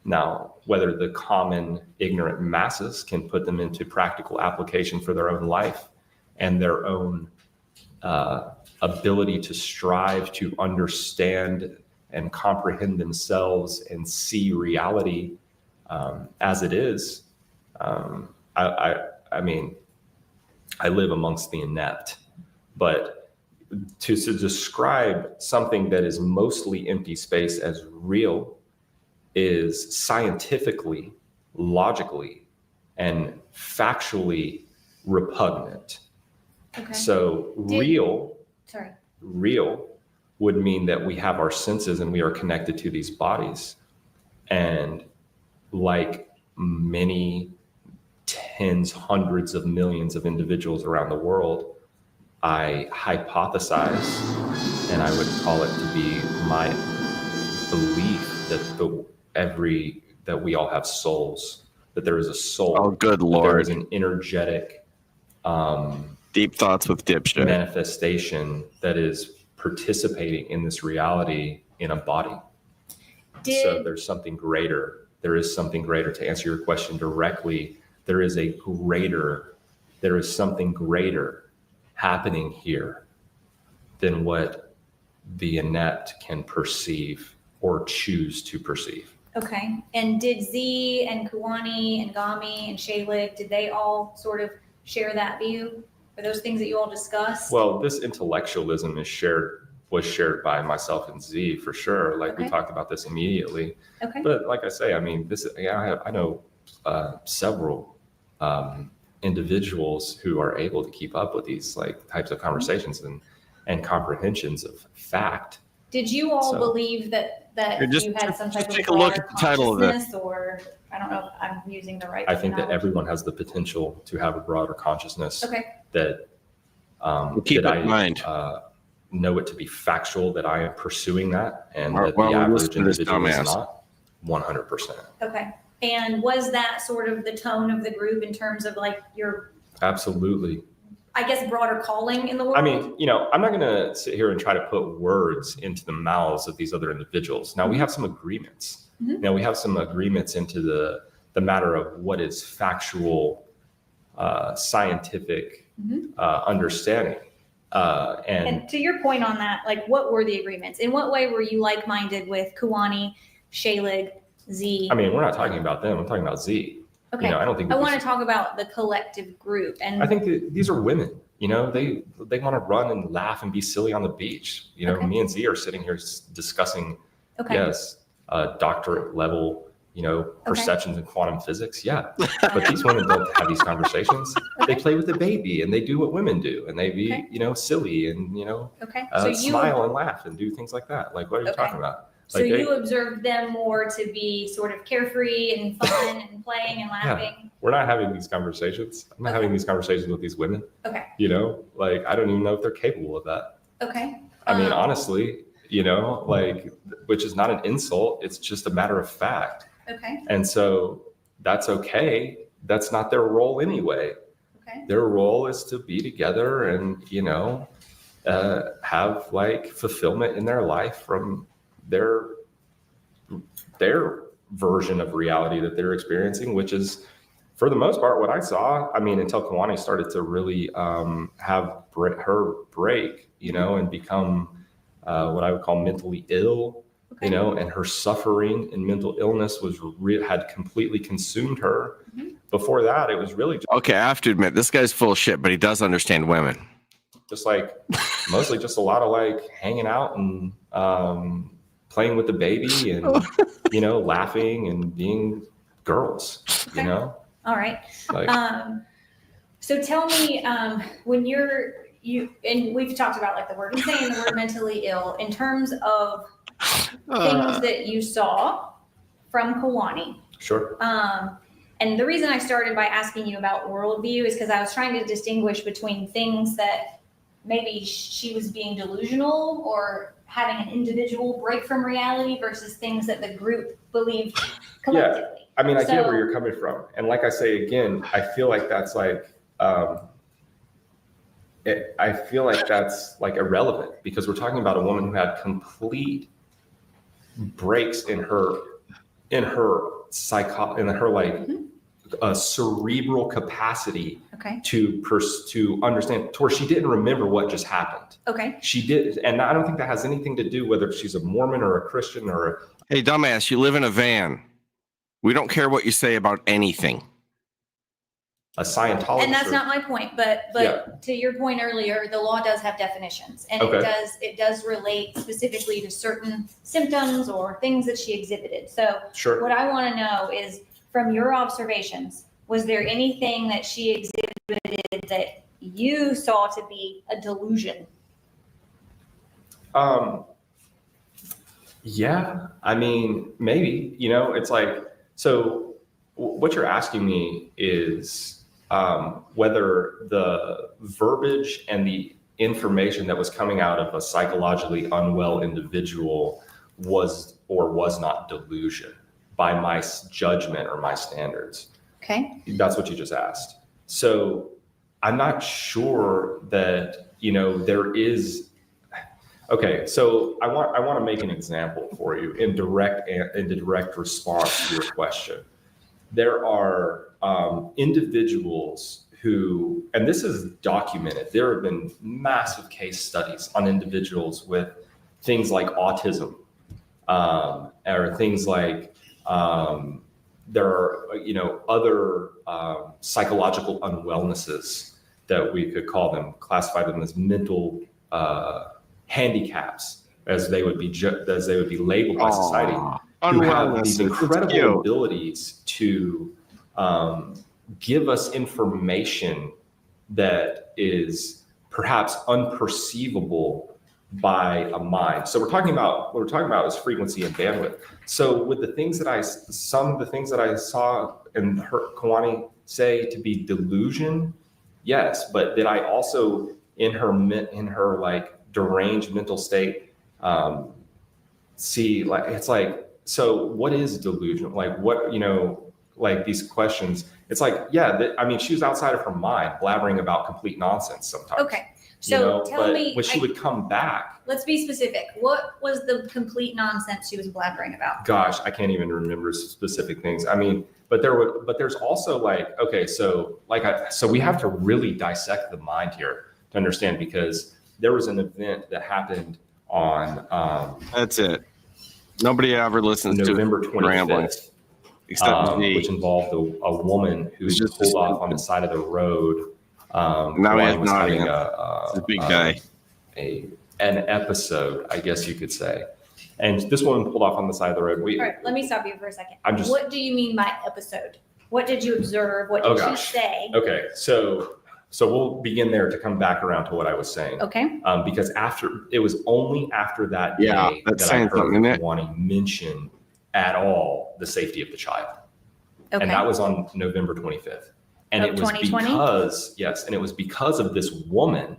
Now, whether the common ignorant masses can put them into practical application for their own life and their own ability to strive to understand and comprehend themselves and see reality as it is. I mean, I live amongst the inept, but to describe something that is mostly empty space as real is scientifically, logically, and factually repugnant. Okay. So real would mean that we have our senses and we are connected to these bodies. And like many tens, hundreds of millions of individuals around the world, I hypothesize, and I would call it to be my belief that we all have souls, that there is a soul. Oh, good That there Lord. is an energetic Deep thoughts with dipshit. manifestation that is participating in this reality in a body. So there's something greater. There is something greater. To answer your question directly, there is something greater happening here than what the inept can perceive or choose to perceive. Okay. And did Z and Kanani and Gami and Shaylik, did they all sort of share that view? Are those things that you all discussed? Well, this intellectualism was shared by myself and Z for sure. Like we Okay. talked about this immediately. Okay. But like I say, I mean, I know several individuals who are able to keep up with these like types of conversations and comprehensions of fact. Did you all So- believe that Here, just- you had some just type of take a look broader at the title of it. consciousness, or I don't know if I'm using the right I think that terminology. everyone has the potential to have a broader consciousness Okay. that Keep that it in mind. know it to be factual that I am pursuing that, and Well, that well, the average listen to this individual is dumbass. not 100%. Okay. And was that sort of the tone of the group in terms of like your, Absolutely. I guess, broader calling in the world? I mean, I'm not going to sit here and try to put words into the mouths of these other individuals. Now, we have some agreements. Mhm. Now, we have some agreements into the matter of what is factual, scientific Mhm. understanding. And to your point on that, like what were the agreements? In what way were you like-minded with Kuwani, Shalig, Z? I mean, we're not talking about them. I'm talking about Z. Okay. I don't think I want to talk about the collective group. And I think that these are women. They want to run and laugh and be silly on the beach. Okay. Me and Z are sitting here discussing, okay. yes, doctorate level, perceptions in quantum physics. Yeah, but these women don't have these conversations. They play with the baby and they do what women do, and they be, silly and Okay. smile and laugh and do things like that. Like, what are you talking about? So you observed them more to be sort of carefree and fun and playing and laughing. We're not having these conversations. I'm not having these conversations with these women. Okay. Like I don't even know if they're capable of that. Okay. I mean, honestly, which is not an insult. It's just a matter of fact. Okay. And so that's okay. That's not their role anyway. Okay. Their role is to be together and, have like fulfillment in their life from their version of reality that they're experiencing, which is for the most part what I saw. I mean, until Kanani started to really have her break, and become what I would call mentally ill, Okay. and her suffering and mental illness had completely consumed her. Mm-hmm. Before that, it was really Okay, I have to admit, this guy's full of shit, but he does understand women. just like mostly just a lot of like hanging out and playing with the baby and laughing and being girls. Okay. All right. Like, So tell me, when and we've talked about like the word insane, the word mentally ill, in terms of things that you saw from Kuwani. sure. And the reason I started by asking you about worldview is because I was trying to distinguish between things that maybe she was being delusional or having an individual break from reality versus things that the group believed collectively. I mean, I get where you're coming from. And like I say, again, I feel like that's like, I feel like that's like irrelevant because we're talking about a woman who had complete breaks in her cerebral capacity Okay. to understand, to where she didn't remember what just happened. Okay. She did, and I don't think that has anything to do whether she's a Mormon or a Christian or Hey, dumbass, you live in a van. We don't care what you say about anything. a Scientologist. And that's not my point, but Yeah. to your point earlier, the law does have definitions, and Okay. it does relate specifically to certain symptoms or things that she exhibited. So Sure. what I want to know is, from your observations, was there anything that she exhibited that you saw to be a delusion? Yeah, I mean, maybe, it's like, so what you're asking me is whether the verbiage and the information that was coming out of a psychologically unwell individual was or was not delusion by my judgment or my standards. Okay. That's what you just asked. So I'm not sure that, there is. Okay, so I want to make an example for you in direct response to your question. There are individuals who, and this is documented, there have been massive case studies on individuals with things like autism, or things like there are, other psychological unwellnesses that we could call them, classify them as mental handicaps, as they would be labeled by society, who have these incredible abilities to give us information that is perhaps unperceivable by a mind. So what we're talking about is frequency and bandwidth. So with some of the things that I saw and heard Kanani say to be delusion, yes, but did I also in her like deranged mental state. See, like, it's like, so what is delusional? Like, what, like these questions, it's like, yeah, I mean, she was outside of her mind, blabbering about complete nonsense sometimes. Okay. So tell but me, when she would come back, let's be specific. What was the complete nonsense she was blabbering about? gosh, I can't even remember specific things. I mean, but there's also like, okay, so so we have to really dissect the mind here to understand, because there was an event that happened on That's it. Nobody ever listens November to rambling 25th, except me. which involved a woman who was Just pulled off on the side of the road. Now he has was an having audience. He's a big guy. An episode, I guess you could say. And this woman pulled off on the side of the road. All right, let me stop you for a second. What do you mean by episode? What did you observe? What did she say? Okay, so we'll begin there to come back around to what I was saying. Okay. Because it was only after that day that's that I saying something, isn't heard it? Kanani mention at all the safety of the child. Okay. And that was on November 25th. And Of it was 2020? it was because of this woman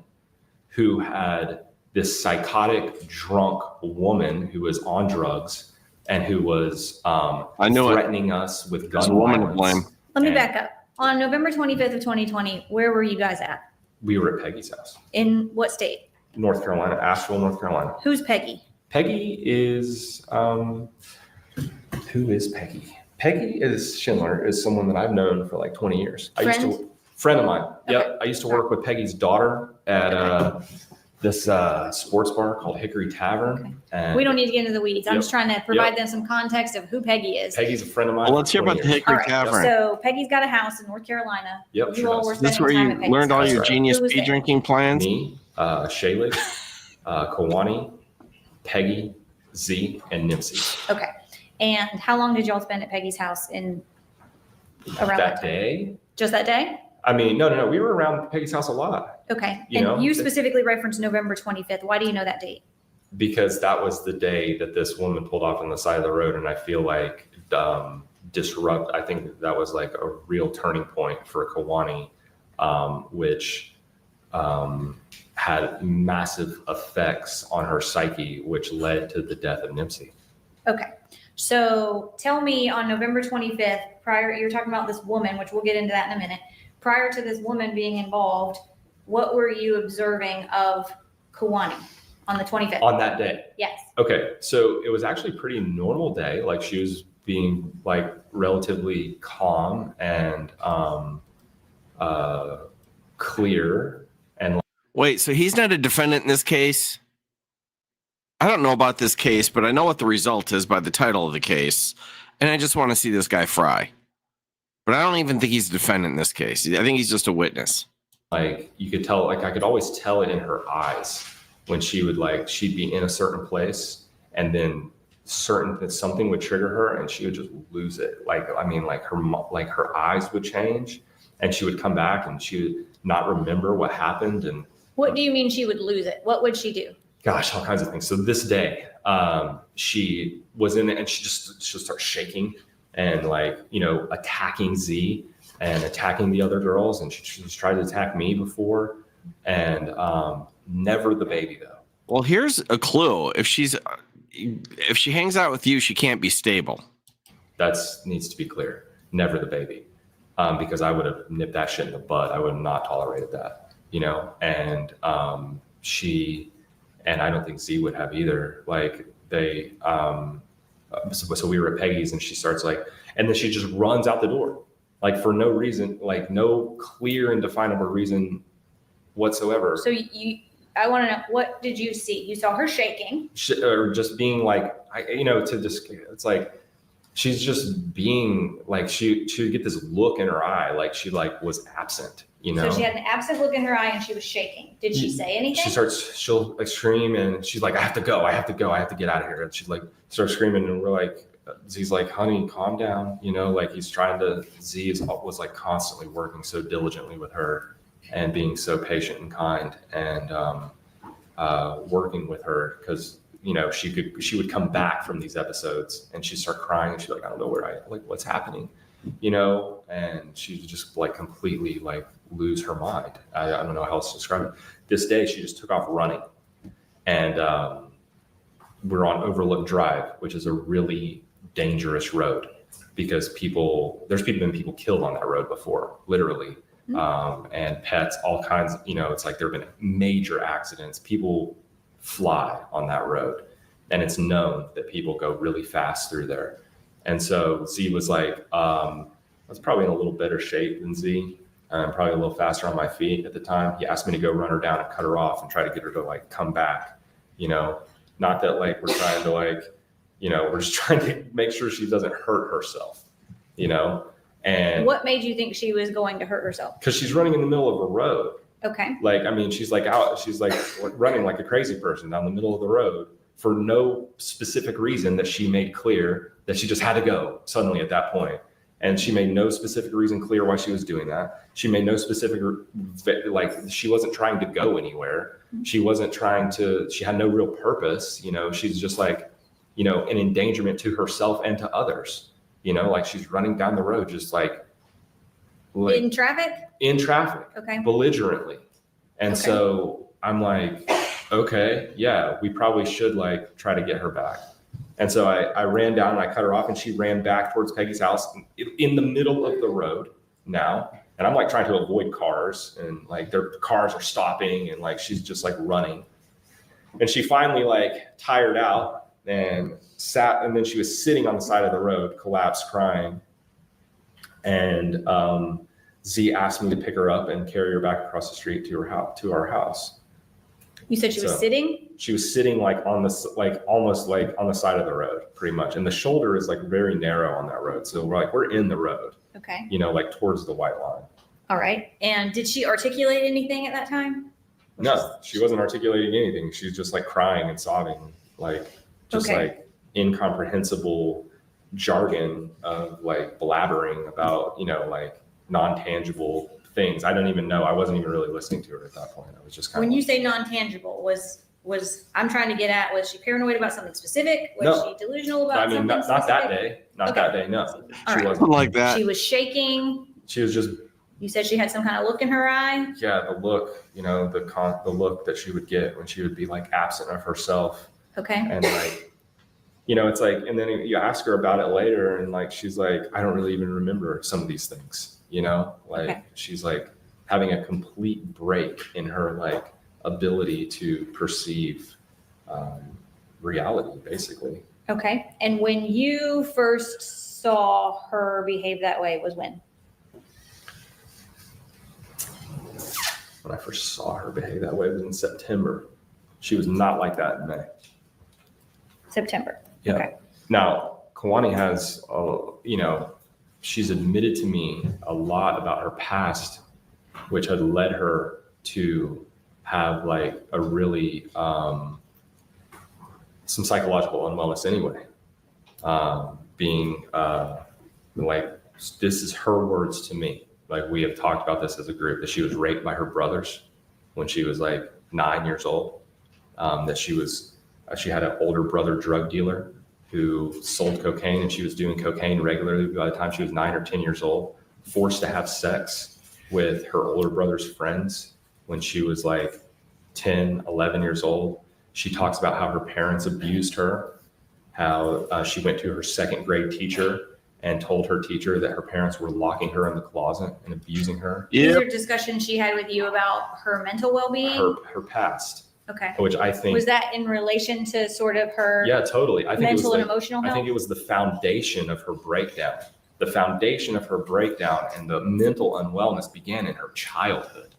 who had this psychotic, drunk woman who was on drugs and who was threatening us with gun There's a woman to violence. blame. Let me back up. On November 25th of 2020, where were you guys at? We were at Peggy's house, In what state? North Carolina, Asheville, North Carolina. Who's Peggy? Peggy is who is Peggy? Peggy is Schindler is someone that I've known for like 20 years. Friend of mine. Okay. Yep. I used to work with Peggy's daughter at this sports bar called Hickory Tavern. Okay. And We don't need to get into the weeds. I'm Yep. just trying to provide them some context of who Peggy is. Peggy's a friend of mine. Well, let's for hear about 20 the years. Hickory All right, Tavern. So Peggy's got a house in North Carolina. Yep, You sure all does. were Is this spending where time you at Peggy's learned all house. your That's right. genius Who was speed there? drinking plans? Me, Shaylee, Kawani, Peggy, Z, and Nimsy. Okay. And how long did y'all spend at Peggy's house around that That time? day, Just that day? I mean, no, we were around Peggy's house a lot Okay. You And know, you it- specifically referenced November 25th. Why do you know that date? because that was the day that this woman pulled off on the side of the road, and I feel like I think that was like a real turning point for Kawani, which had massive effects on her psyche, which led to the death of Nimsy. Okay. So tell me on November 25th, you're talking about this woman, which we'll get into that in a minute. Prior to this woman being involved, what were you observing of Kawani on the 25th? On that day. Yes. Okay, so it was actually a pretty normal day. Like, she was being like relatively calm and clear, and Wait, so he's not a defendant in this case? I don't know about this case, but I know what the result is by the title of the case. And I just want to see this guy fry. But I don't even think he's a defendant in this case. I think he's just a witness. like you could tell, like I could always tell it in her eyes when she'd be in a certain place, and then something would trigger her and she would just lose it. Like, I mean, like her eyes would change, and she would come back and she would not remember what happened. And What do you mean she would lose it? What would she do? gosh, all kinds of things. So this day, she was in it, and she'll start shaking and attacking Z and attacking the other girls. And she's tried to attack me before, and never the baby though. Well, here's a clue. If she hangs out with you, she can't be stable. That needs to be clear. Never the baby. Because I would have nipped that shit in the bud. I would have not tolerated that, and and I don't think Z would have either. Like they, so we were at Peggy's, and she starts and then she just runs out the door, like for no reason, like no clear and definable reason whatsoever. So I want to know, what did you see? You saw her shaking. Or just being it's like, she's just being like, she would get this look in her eye, like she was absent, So she had an absent look in her eye and she was shaking. Did she say anything? She'll scream, and she's like, I have to go, I have to get out of here. And she starts screaming, and we're like, Z's like, honey, calm down. He's trying to, was constantly working so diligently with her and being so patient and kind, and working with her, because she would come back from these episodes and she'd start crying, and she's like, I don't know what's happening, and she'd just completely lose her mind. I don't know how else to describe it. This day she just took off running, And we're on Overlook Drive, which is a really dangerous road because there's been people killed on that road before, literally. And pets, all kinds, it's like there have been major accidents. People fly on that road, and it's known that people go really fast through there. And so Z was like, I was probably in a little better shape than Z. I'm probably a little faster on my feet at the time. He asked me to go run her down and cut her off and try to get her to like come back, not that like we're trying to like, we're just trying to make sure she doesn't hurt herself, and What made you think she was going to hurt herself? because she's running in the middle of a road. Okay. Like, I mean, she's like running like a crazy person down the middle of the road for no specific reason that she made clear, that she just had to go suddenly at that point. And she made no specific reason clear why she was doing that. She made no specific, like, she wasn't trying to go anywhere. She wasn't she had no real purpose. She's just like, an endangerment to herself and to others, like she's running down the road, just like In traffic? in traffic, Okay. belligerently. And Okay. so I'm like, okay, yeah, we probably should like try to get her back. And so I ran down and I cut her off, and she ran back towards Peggy's house in the middle of the road now. And I'm like trying to avoid cars, and like their cars are stopping, and like she's just like running. And she finally like tired out and sat, and then she was sitting on the side of the road, collapsed, crying. And Z asked me to pick her up and carry her back across the street to our house. You said she was So- sitting? She was sitting like on this, like almost like on the side of the road, pretty much. And the shoulder is like very narrow on that road. So we're in the road, Okay. like towards the white line. All right. And did she articulate anything at that time? No, she wasn't articulating anything. She's just like crying and sobbing, like just Okay. like incomprehensible jargon of like blabbering about, like non-tangible things. I don't even know. I wasn't even really listening to her at that point. I was just kind When of you say non-tangible, was I'm trying to get at, was she paranoid about something specific? Was No. she delusional about I mean, something not that specific? day. Not Okay. that day. No, All she right. wasn't. Something like that. She was shaking. She was just, You said she had some kind of look in her eye. yeah, the look, the look that she would get when she would be like absent of herself. Okay. And like, it's like, and then you ask her about it later, and like, she's like, I don't really even remember some of these things, like Okay. she's like having a complete break in her like ability to perceive reality, basically. Okay. And when you first saw her behave that way was when? When I first saw her behave that way, it was in September. She was not like that in May. September. Yeah. Okay. Now, Kanani has, she's admitted to me a lot about her past, which had led her to have like a really, some psychological unwellness anyway. Being like, this is her words to me. Like, we have talked about this as a group, that she was raped by her brothers when she was like 9 years old. That she had an older brother drug dealer who sold cocaine, and she was doing cocaine regularly by the time she was 9 or 10 years old, forced to have sex with her older brother's friends when she was like 10, 11 years old. She talks about how her parents abused her, how she went to her second grade teacher and told her teacher that her parents were locking her in the closet and abusing her. These Yep. are discussions she had with you about her mental well-being? Her past, Okay. which I think, Was that in relation to sort of her yeah, totally. I think it was mental and like, emotional I health? think it was the foundation of her breakdown. The foundation of her breakdown and the mental unwellness began in her childhood,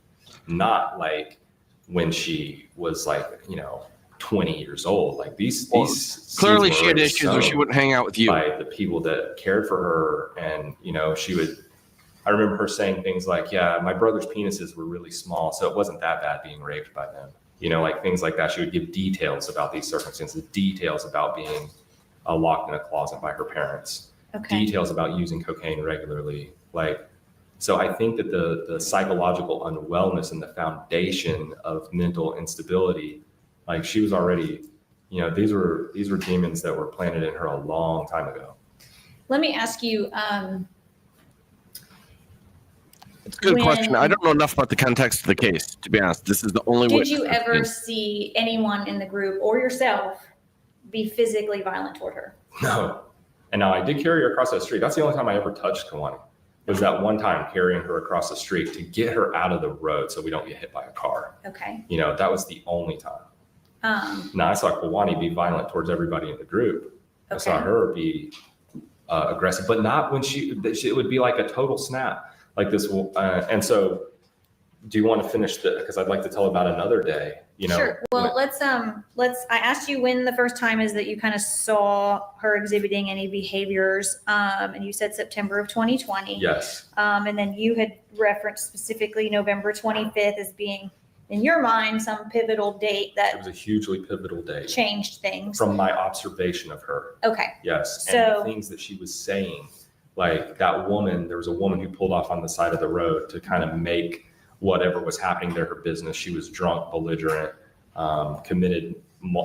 not like when she was like, 20 years old. Like these Well, seeds Clearly, were she had already issues or she sown wouldn't hang out with you. by the people that cared for her. And, I remember her saying things like, yeah, my brother's penises were really small, so it wasn't that bad being raped by them. Like things like that. She would give details about these circumstances, details about being locked in a closet by her parents, Okay. details about using cocaine regularly. So I think that the psychological unwellness and the foundation of mental instability, like she was already, these were demons that were planted in her a long time ago. Let me ask you, It's a good question. I When- don't know enough about the context of the case, to be honest. This is the only Did witness you I've ever seen. see anyone in the group or yourself be physically violent toward her? No. And now I did carry her across that street. That's the only time I ever touched Kanani. Was that one time carrying her across the street to get her out of the road so we don't get hit by a car. Okay. You know, that was the only time. Now I saw Kawani be violent towards everybody in the group. I saw Okay. her be aggressive, but not when it would be like a total snap like this. And so do you want to finish because I'd like to tell about another day, you know? Sure. Well, let's, I asked you when the first time is that you kind of saw her exhibiting any behaviors. And you said September of 2020. Yes. And then you had referenced specifically November 25th as being, in your mind, some pivotal date It that was a hugely pivotal day changed things. from my observation of her. Okay. Yes. And So- the things that she was saying, like that woman, there was a woman who pulled off on the side of the road to kind of make whatever was happening there her business. She was drunk, belligerent,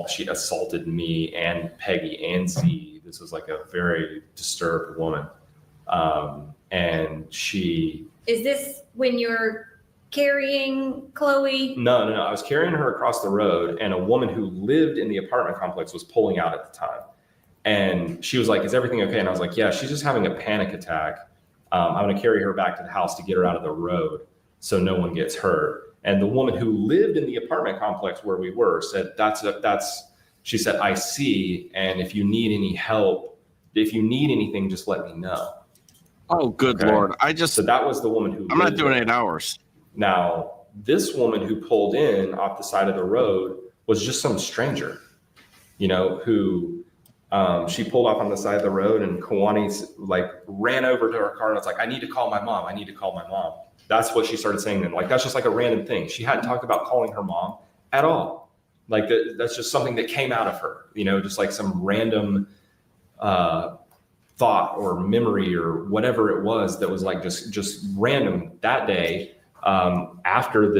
she assaulted me and Peggy and Z. This was like a very disturbed woman. And she... Is this when you're carrying Chloe? No. I was carrying her across the road and a woman who lived in the apartment complex was pulling out at the time. And she was like, is everything okay? And I was like, yeah, she's just having a panic attack. I'm going to carry her back to the house to get her out of the road so no one gets hurt. And the woman who lived in the apartment complex where we were said, she said, I see. And if you need any help, if you need anything, just let me know. Oh, good Okay. Lord. So that was the woman who I'm not lived doing there. 8 hours. Now, this woman who pulled in off the side of the road was just some stranger, you know, who she pulled off on the side of the road and Kawani's like ran over to her car and was like, I need to call my mom. I need to call my mom. That's what she started saying then. Like, that's just like a random thing. She hadn't talked about calling her mom at all. Like that's just something that came out of her, you know, just like some random thought or memory or whatever it was that was like just random that day. After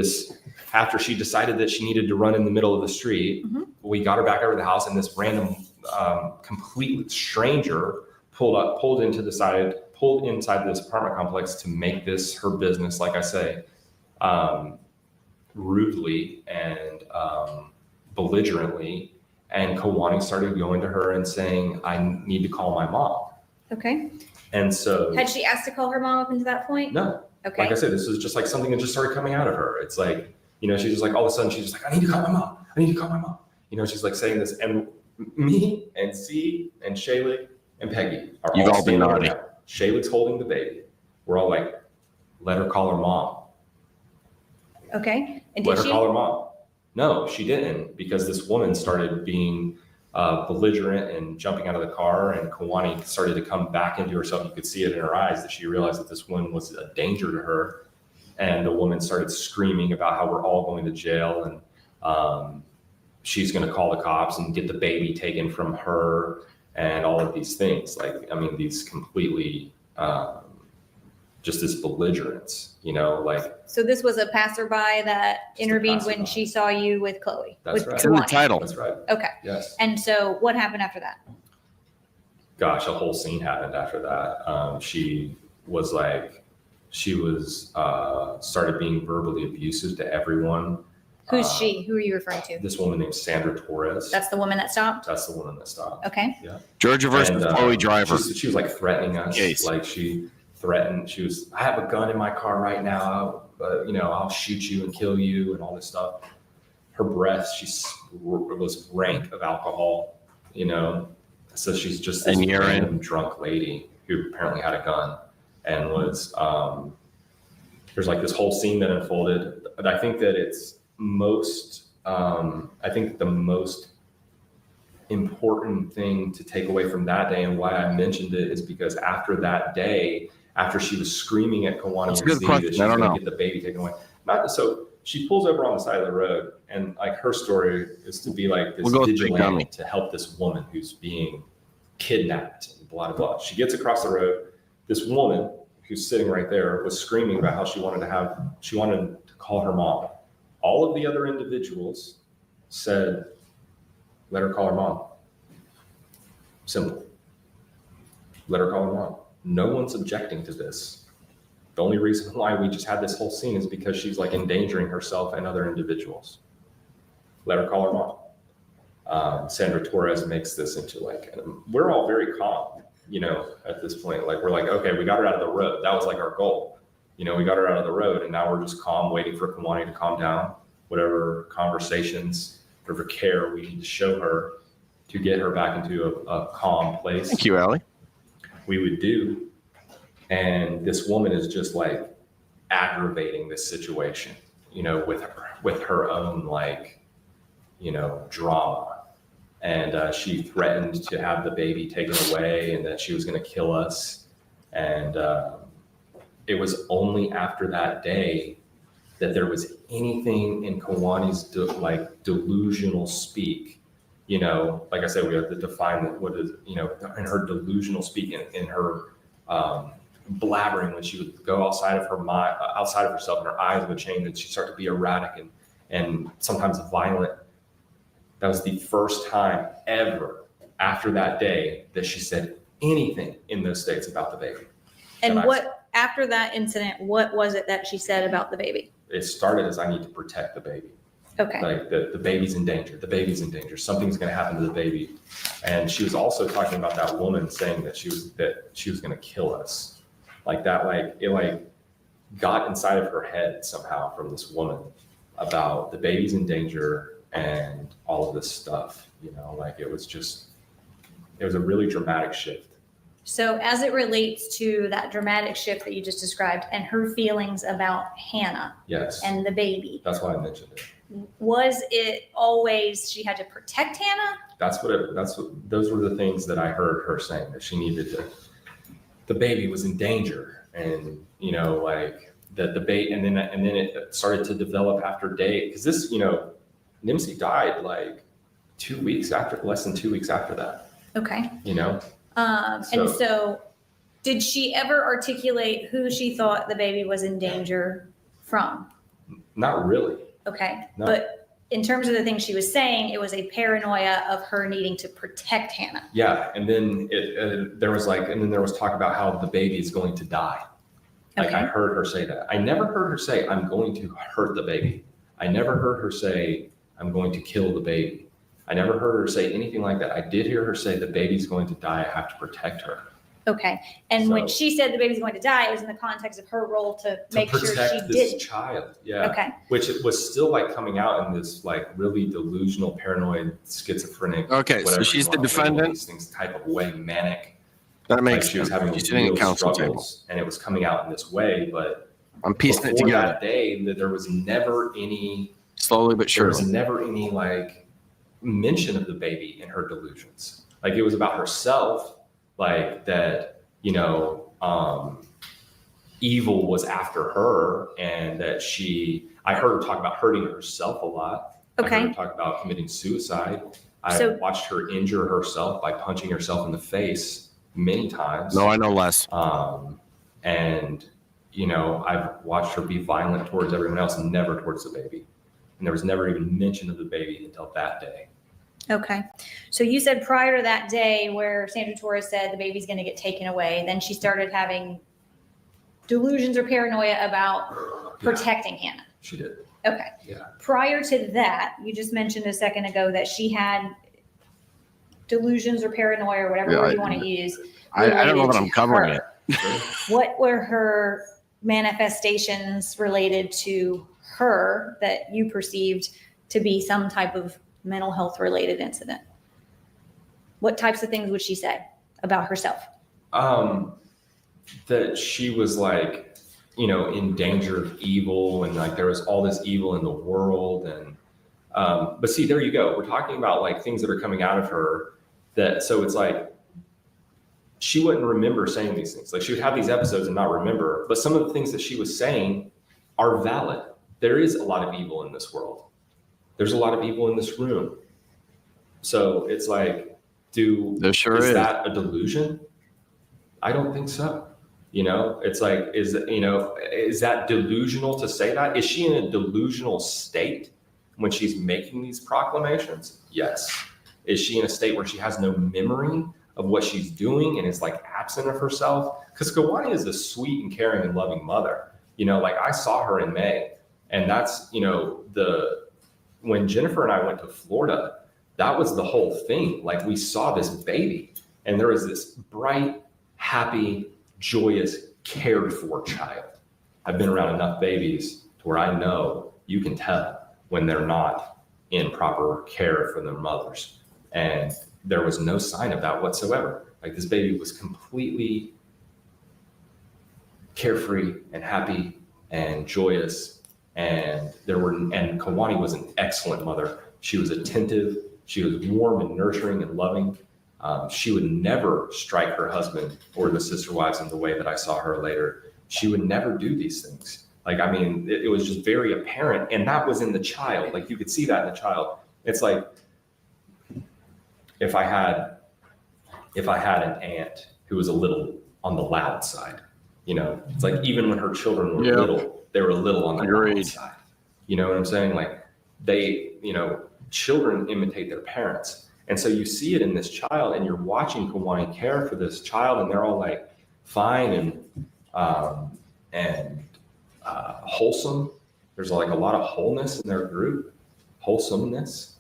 she decided that she needed to run in the middle of the street, we got her back over to the house and this random complete stranger pulled inside this apartment complex to make this her business, like I say, rudely and belligerently. And Kawani started going to her and saying, I need to call my mom. Okay. And so... Had she asked to call her mom up until that point? No. Okay. Like I said, this is just like something that just started coming out of her. It's like, you know, she's just like, all of a sudden, she's just like, I need to call my mom. I need to call my mom. You know, she's like saying this. And me and C and Shaylee and Peggy are You've all been standing naughty. around. Shaylee's holding the baby. We're all like, let her call her mom. Okay. And Let did her she? call her mom. No, she didn't, because this woman started being belligerent and jumping out of the car, and Kawani started to come back into herself. You could see it in her eyes that she realized that this woman was a danger to her. And the woman started screaming about how we're all going to jail and she's going to call the cops and get the baby taken from her and all of these things. Like, I mean, these completely, just this belligerence, you know, like. So this was a passerby that Just a intervened when passerby. she saw you with Chloe. That's with right. It's in the Kawani. title. That's right. Okay. Yes. And so what happened after that? Gosh, a whole scene happened after that. She started being verbally abusive to everyone. Who's she? Who are you referring to? This woman named Sandra Torres. That's the woman that stopped? That's the woman that stopped. Okay. Georgia versus And, Chloe Driver. She was like threatening us. Case. Like she threatened. I have a gun in my car right now. You know, I'll shoot you and kill you and all this stuff. Her breath, was rank of alcohol. You know, so she's just this And urine. random drunk lady who apparently had a gun and was. There's like this whole scene that unfolded. But I think that it's I think the most important thing to take away from that day and why I mentioned it is because after that day, after she was screaming at Kawani That's a and good Z question. that she's I don't going know. to get the baby taken away. So she pulls over on the side of the road, and like her story is to be like this We'll go with Big vigilante Dummy. to help this woman who's being kidnapped and blah, blah, blah. She gets across the road. This woman who's sitting right there was screaming about how she wanted to call her mom. All of the other individuals said, let her call her mom. Simple. Let her call her mom. No one's objecting to this. The only reason why we just had this whole scene is because she's like endangering herself and other individuals. Let her call her mom. Sandra Torres makes this into like, we're all very calm, you know, at this point. Like, we're like, okay, we got her out of the road. That was like our goal. You know, we got her out of the road, and now we're just calm, waiting for Kanani to calm down. Whatever conversations, whatever care we need to show her to get her back into a calm place. Thank you, Allie. We would do. And this woman is just like aggravating this situation, you know, with her own like, you know, drama. And she threatened to have the baby taken away and that she was going to kill us. And it was only after that day that there was anything in Kawani's delusional speak. You know, like I said, we have to define what is, you know, in her delusional speak, in her blabbering, when she would go outside of her mind, outside of herself, and her eyes would change, and she'd start to be erratic and sometimes violent. That was the first time ever after that day that she said anything in those states about the baby. And after that incident, what was it that she said about the baby? It started as, I need to protect the baby. Okay. Like the baby's in danger. The baby's in danger. Something's going to happen to the baby. And she was also talking about that woman saying that she was going to kill us. Like that, like it like got inside of her head somehow from this woman about the baby's in danger and all of this stuff. You know, like it was a really dramatic shift. So as it relates to that dramatic shift that you just described and her feelings about Hannah Yes. and the baby, That's why I mentioned it. was it always she had to protect Hannah? Those were the things that I heard her saying, that she needed to, the baby was in danger, and, you know, like the baby, and then it started to develop after day, because this, you know, Nimsy died like less than 2 weeks after that. Okay. You know? And so did she ever articulate who she thought the baby was in danger from? Not really. Okay. No. But in terms of the things she was saying, it was a paranoia of her needing to protect Hannah. Yeah. And then there was talk about how the baby is going to die. Like Okay. I heard her say that. I never heard her say, I'm going to hurt the baby. I never heard her say, I'm going to kill the baby. I never heard her say anything like that. I did hear her say the baby's going to die. I have to protect her. Okay. And when So- she said the baby's going to die, it was in the context of her role to make sure protect she this didn't. child. Yeah. Okay. Which it was still like coming out in this like really delusional, paranoid, schizophrenic. Okay, so whatever she's you the wanna label defendant. these things type of way, manic. That Like makes she was sense. having She's sitting real at council table. struggles, and it was coming out in this way. But I'm piecing it before together that day, that there was never any. slowly but There was surely. never any like mention of the baby in her delusions. Like it was about herself, like that, you know, evil was after her, and that I heard her talk about hurting herself a lot. I Okay. heard her talk about committing suicide. I So- watched her injure herself by punching herself in the face many times. No, I know less. And, you know, I've watched her be violent towards everyone else and never towards the baby. And there was never even mention of the baby until that day. Okay. So you said prior to that day where Sandra Torres said the baby's going to get taken away, then she started having delusions or paranoia about protecting Hannah. She did. Okay. Yeah. Prior to that, you just mentioned a second ago that she had delusions or paranoia or whatever Yeah, word you want to use. I don't know related that I'm to covering her. it. What were her manifestations related to her that you perceived to be some type of mental health related incident? What types of things would she say about herself? That she was like, you know, in danger of evil, and like there was all this evil in the world. And but see, there you go. We're talking about like things that are coming out of her, that so it's like she wouldn't remember saying these things. Like she would have these episodes and not remember, but some of the things that she was saying are valid. There is a lot of evil in this world. There's a lot of evil in this room. So it's like, There sure is. that a delusion? I don't think so. You know, it's like, is that delusional to say that? Is she in a delusional state when she's making these proclamations? Yes. Is she in a state where she has no memory of what she's doing and is like absent of herself. Because Kawani is a sweet and caring and loving mother. You know, like I saw her in May, and that's, you know, when Jennifer and I went to Florida, that was the whole thing. Like we saw this baby, and there was this bright, happy, joyous, cared for child. I've been around enough babies to where I know you can tell when they're not in proper care for their mothers. And there was no sign of that whatsoever. Like this baby was completely carefree and happy and joyous. And Kawani was an excellent mother. She was attentive. She was warm and nurturing and loving. She would never strike her husband or the sister wives in the way that I saw her later. She would never do these things. Like, I mean, it was just very apparent. And that was in the child. Like you could see that in the child. It's like, if I had an aunt who was a little on the loud side, you know, it's like even when her children were little, they were a little on the loud side. You know what I'm saying? Like they, you know, children imitate their parents. And so you see it in this child, and you're watching Kawani care for this child, and they're all like fine and wholesome. There's like a lot of wholeness in their group, wholesomeness.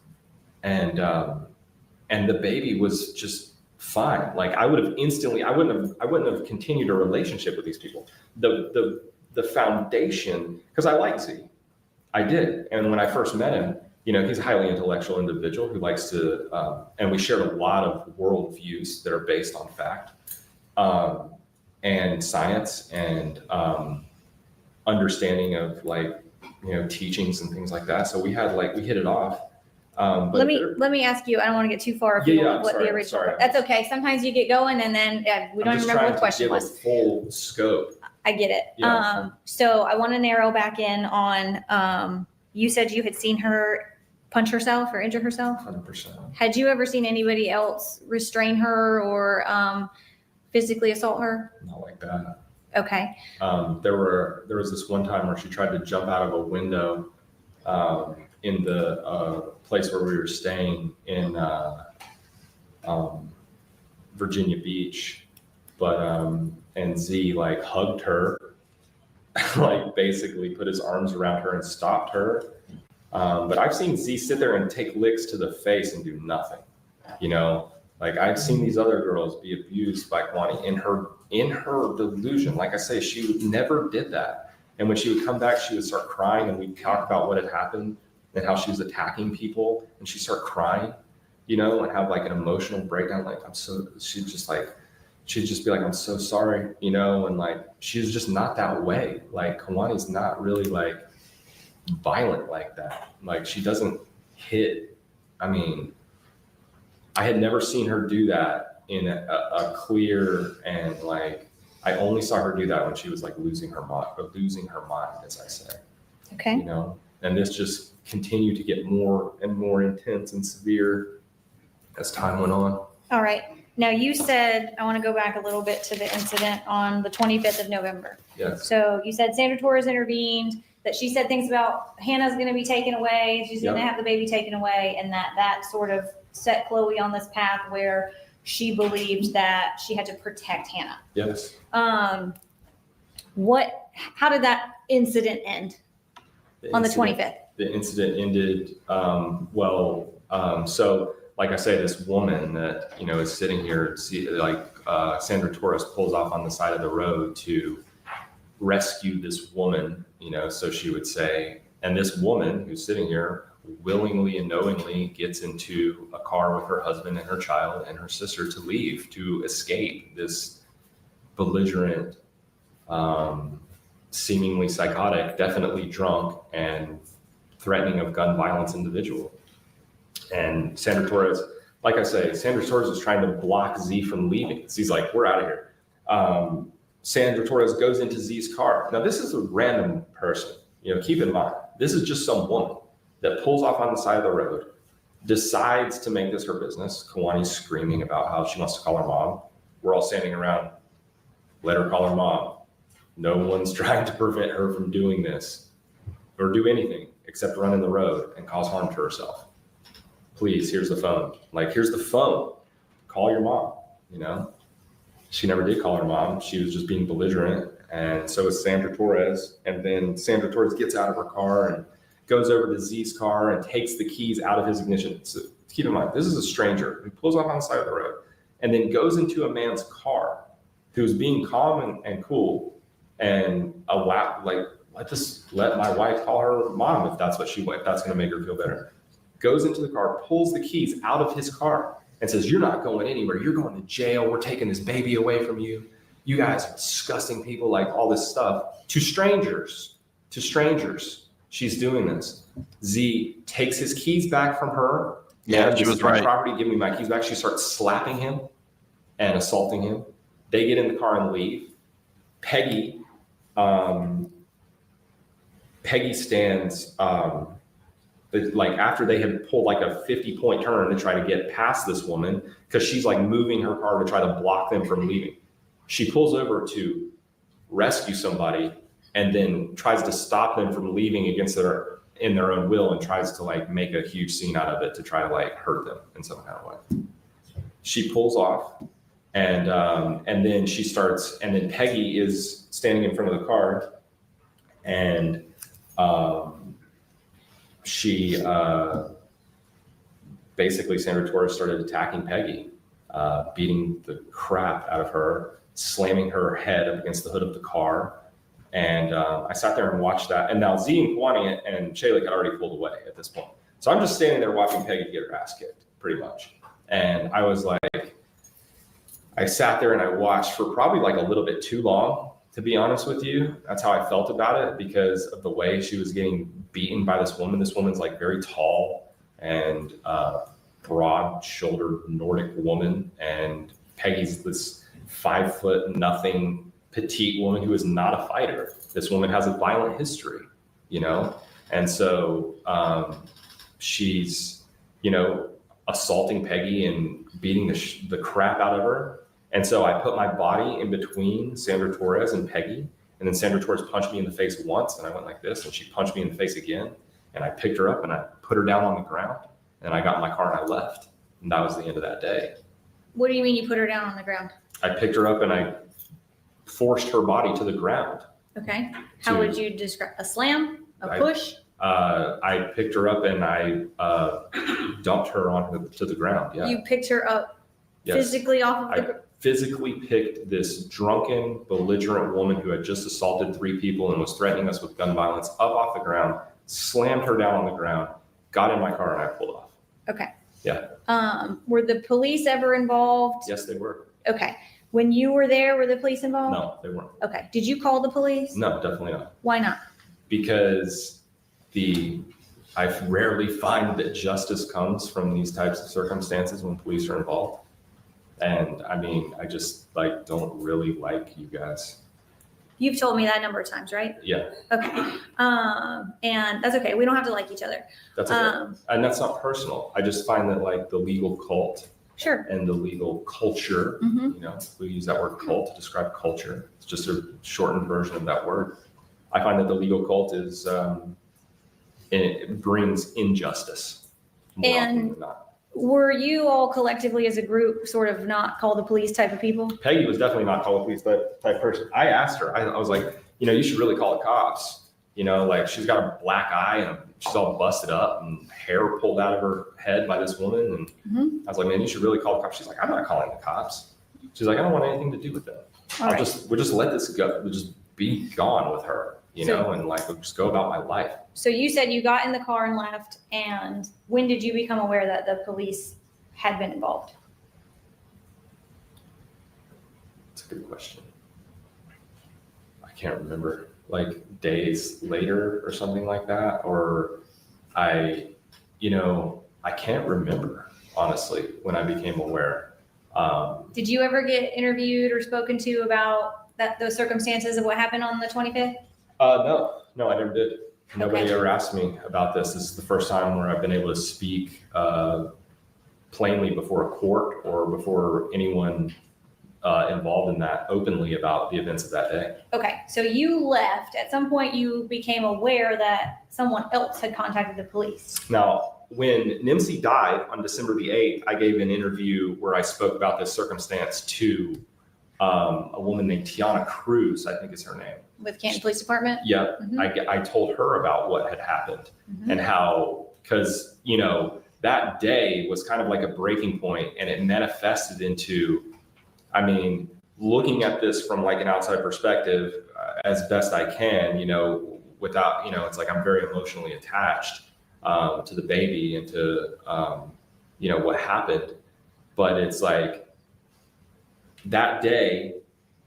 And the baby was just fine. Like I wouldn't have continued a relationship with these people. The foundation, because I like Z. I did. And when I first met him, you know, he's a highly intellectual individual who likes to, and we shared a lot of worldviews that are based on fact and science and understanding of like, you know, teachings and things like that. So we hit it off. But let me ask you, I don't want to get too far. That's okay. Sometimes you get going and then we don't even remember what the question was. Full scope. I get it. Yeah. So I want to narrow back in on, you said you had seen her punch herself or injure herself? 100%. Had you ever seen anybody else restrain her or physically assault her? Not like that. Okay. There was this one time where she tried to jump out of a window in the place where we were staying in Virginia Beach, but and Z like hugged her, like basically put his arms around her and stopped her. But I've seen Z sit there and take licks to the face and do nothing. You know, like I've seen these other girls be abused by Kawani in her delusion. Like I say, she never did that. And when she would come back, she would start crying, and we'd talk about what had happened and how she was attacking people, and she'd start crying, you know, and have like an emotional breakdown. Like she'd just be like, I'm so sorry, you know, and like she's just not that way. Like Kawani's not really like violent like that. Like she doesn't hit. I mean, I had never seen her do that in a clear, and like I only saw her do that when she was like losing her mind, as I say. Okay. You know, and this just continued to get more and more intense and severe as time went on. All right. Now you said, I want to go back a little bit to the incident on the 25th of November. Yes. So you said Sandra Torres intervened, that she said things about Hannah's going to be taken away. She's going to have the baby taken away. And that sort of set Chloe on this path where she believed that she had to protect Hannah. Yes. How did that incident end on the 25th? The incident ended, so like I say, this woman that, you know, is sitting here, Sandra Torres pulls off on the side of the road to rescue this woman, you know, so she would say, and this woman who's sitting here willingly and knowingly gets into a car with her husband and her child and her sister to leave, to escape this belligerent, seemingly psychotic, definitely drunk and threatening of gun violence individual. And Sandra Torres, like I say, Sandra Torres was trying to block Z from leaving. Z's like, we're out of here. Sandra Torres goes into Z's car. Now, this is a random person. You know, keep in mind, this is just some woman that pulls off on the side of the road, decides to make this her business. Kawani's screaming about how she wants to call her mom. We're all standing around. Let her call her mom. No one's trying to prevent her from doing this or do anything except run in the road and cause harm to herself. Please, here's the phone. Like, here's the phone. Call your mom, you know? She never did call her mom. She was just being belligerent. And so was Sandra Torres. And then Sandra Torres gets out of her car and goes over to Z's car and takes the keys out of his ignition. So keep in mind, this is a stranger who pulls off on the side of the road and then goes into a man's car who's being calm and cool and let my wife call her mom if that's what if that's going to make her feel better. Goes into the car, pulls the keys out of his car and says, "You're not going anywhere. You're going to jail. We're taking this baby away from you. You guys are disgusting people," like all this stuff to strangers. She's doing this. Z takes his keys back from her. Yeah, she this was is my right. property. Give me my keys back. She starts slapping him and assaulting him. They get in the car and leave. Peggy stands, like after they had pulled like a 50-point turn to try to get past this woman, because she's like moving her car to try to block them from leaving. She pulls over to rescue somebody and then tries to stop them from leaving in their own will, and tries to like make a huge scene out of it to try to like hurt them in some kind of way. She pulls off and then Peggy is standing in front of the car, and she basically, Sandra Torres started attacking Peggy, beating the crap out of her, slamming her head up against the hood of the car. And I sat there and watched that. And now Z and Kwani and Shayla had already pulled away at this point. So I'm just standing there watching Peggy get her ass kicked, pretty much. And I was like, I sat there and I watched for probably like a little bit too long, to be honest with you. That's how I felt about it, because of the way she was getting beaten by this woman. This woman's like very tall and broad-shouldered Nordic woman, and Peggy's this 5'0" petite woman who is not a fighter. This woman has a violent history, and so she's, assaulting Peggy and beating the crap out of her. And so I put my body in between Sandra Torres and Peggy, and then Sandra Torres punched me in the face once, and I went like this, and she punched me in the face again, and I picked her up and I put her down on the ground, and I got in my car and I left, and that was the end of that day. What do you mean you put her down on the ground? I picked her up and I forced her body to the ground. Okay. How would you describe a slam, a push? I picked her up and I dumped her to the ground. Yeah. You picked her up physically off of the ground? Physically picked this drunken, belligerent woman who had just assaulted 3 people and was threatening us with gun violence up off the ground, slammed her down on the ground, got in my car, and I pulled off. Okay. Yeah. Were the police ever involved? Yes, they were. Okay. When you were there, were the police involved? No, they weren't. Okay. Did you call the police? No, definitely not. Why not? Because I rarely find that justice comes from these types of circumstances when police are involved. And I mean, I just don't really like you guys. You've told me that a number of times, right? Yeah. Okay. And that's okay. We don't have to like each other. That's okay. And that's not personal. I just find that the legal cult Sure. and the legal culture, we use that word cult to describe culture. It's just a shortened version of that word. I find that the legal cult is, it brings injustice more often than not. Were you all collectively as a group sort of not call the police type of people? Peggy was definitely not call the police type person. I asked her, I was like, you should really call the cops. She's got a black eye and she's all busted up and hair pulled out of her head by this woman. And I was like, man, you should really call the cops. She's like, I'm not calling the cops. She's like, I don't want anything to do with them. We'll just let this go. We'll just be gone with her, and we'll just go about my life. So you said you got in the car and left. And when did you become aware that the police had been involved? That's a good question. I can't remember. Days later or something like that, or I can't remember, honestly, when I became aware. Did you ever get interviewed or spoken to about those circumstances of what happened on the 25th? No, I never did. Nobody ever asked me about this. This is the first time where I've been able to speak plainly before a court or before anyone involved in that openly about the events of that day. Okay, so you left. At some point, you became aware that someone else had contacted the police. Now, when Nimsy died on December the 8th, I gave an interview where I spoke about this circumstance to a woman named Tiana Cruz, I think is her name. With Canton Police Department? Yeah, Mhm. I told her about what had happened Mhm. and how, because, you know, that day was kind of like a breaking point, and it manifested into, I mean, looking at this from like an outside perspective as best I can, you know, without, you know, it's like I'm very emotionally attached to the baby and to, you know, what happened. But it's like that day,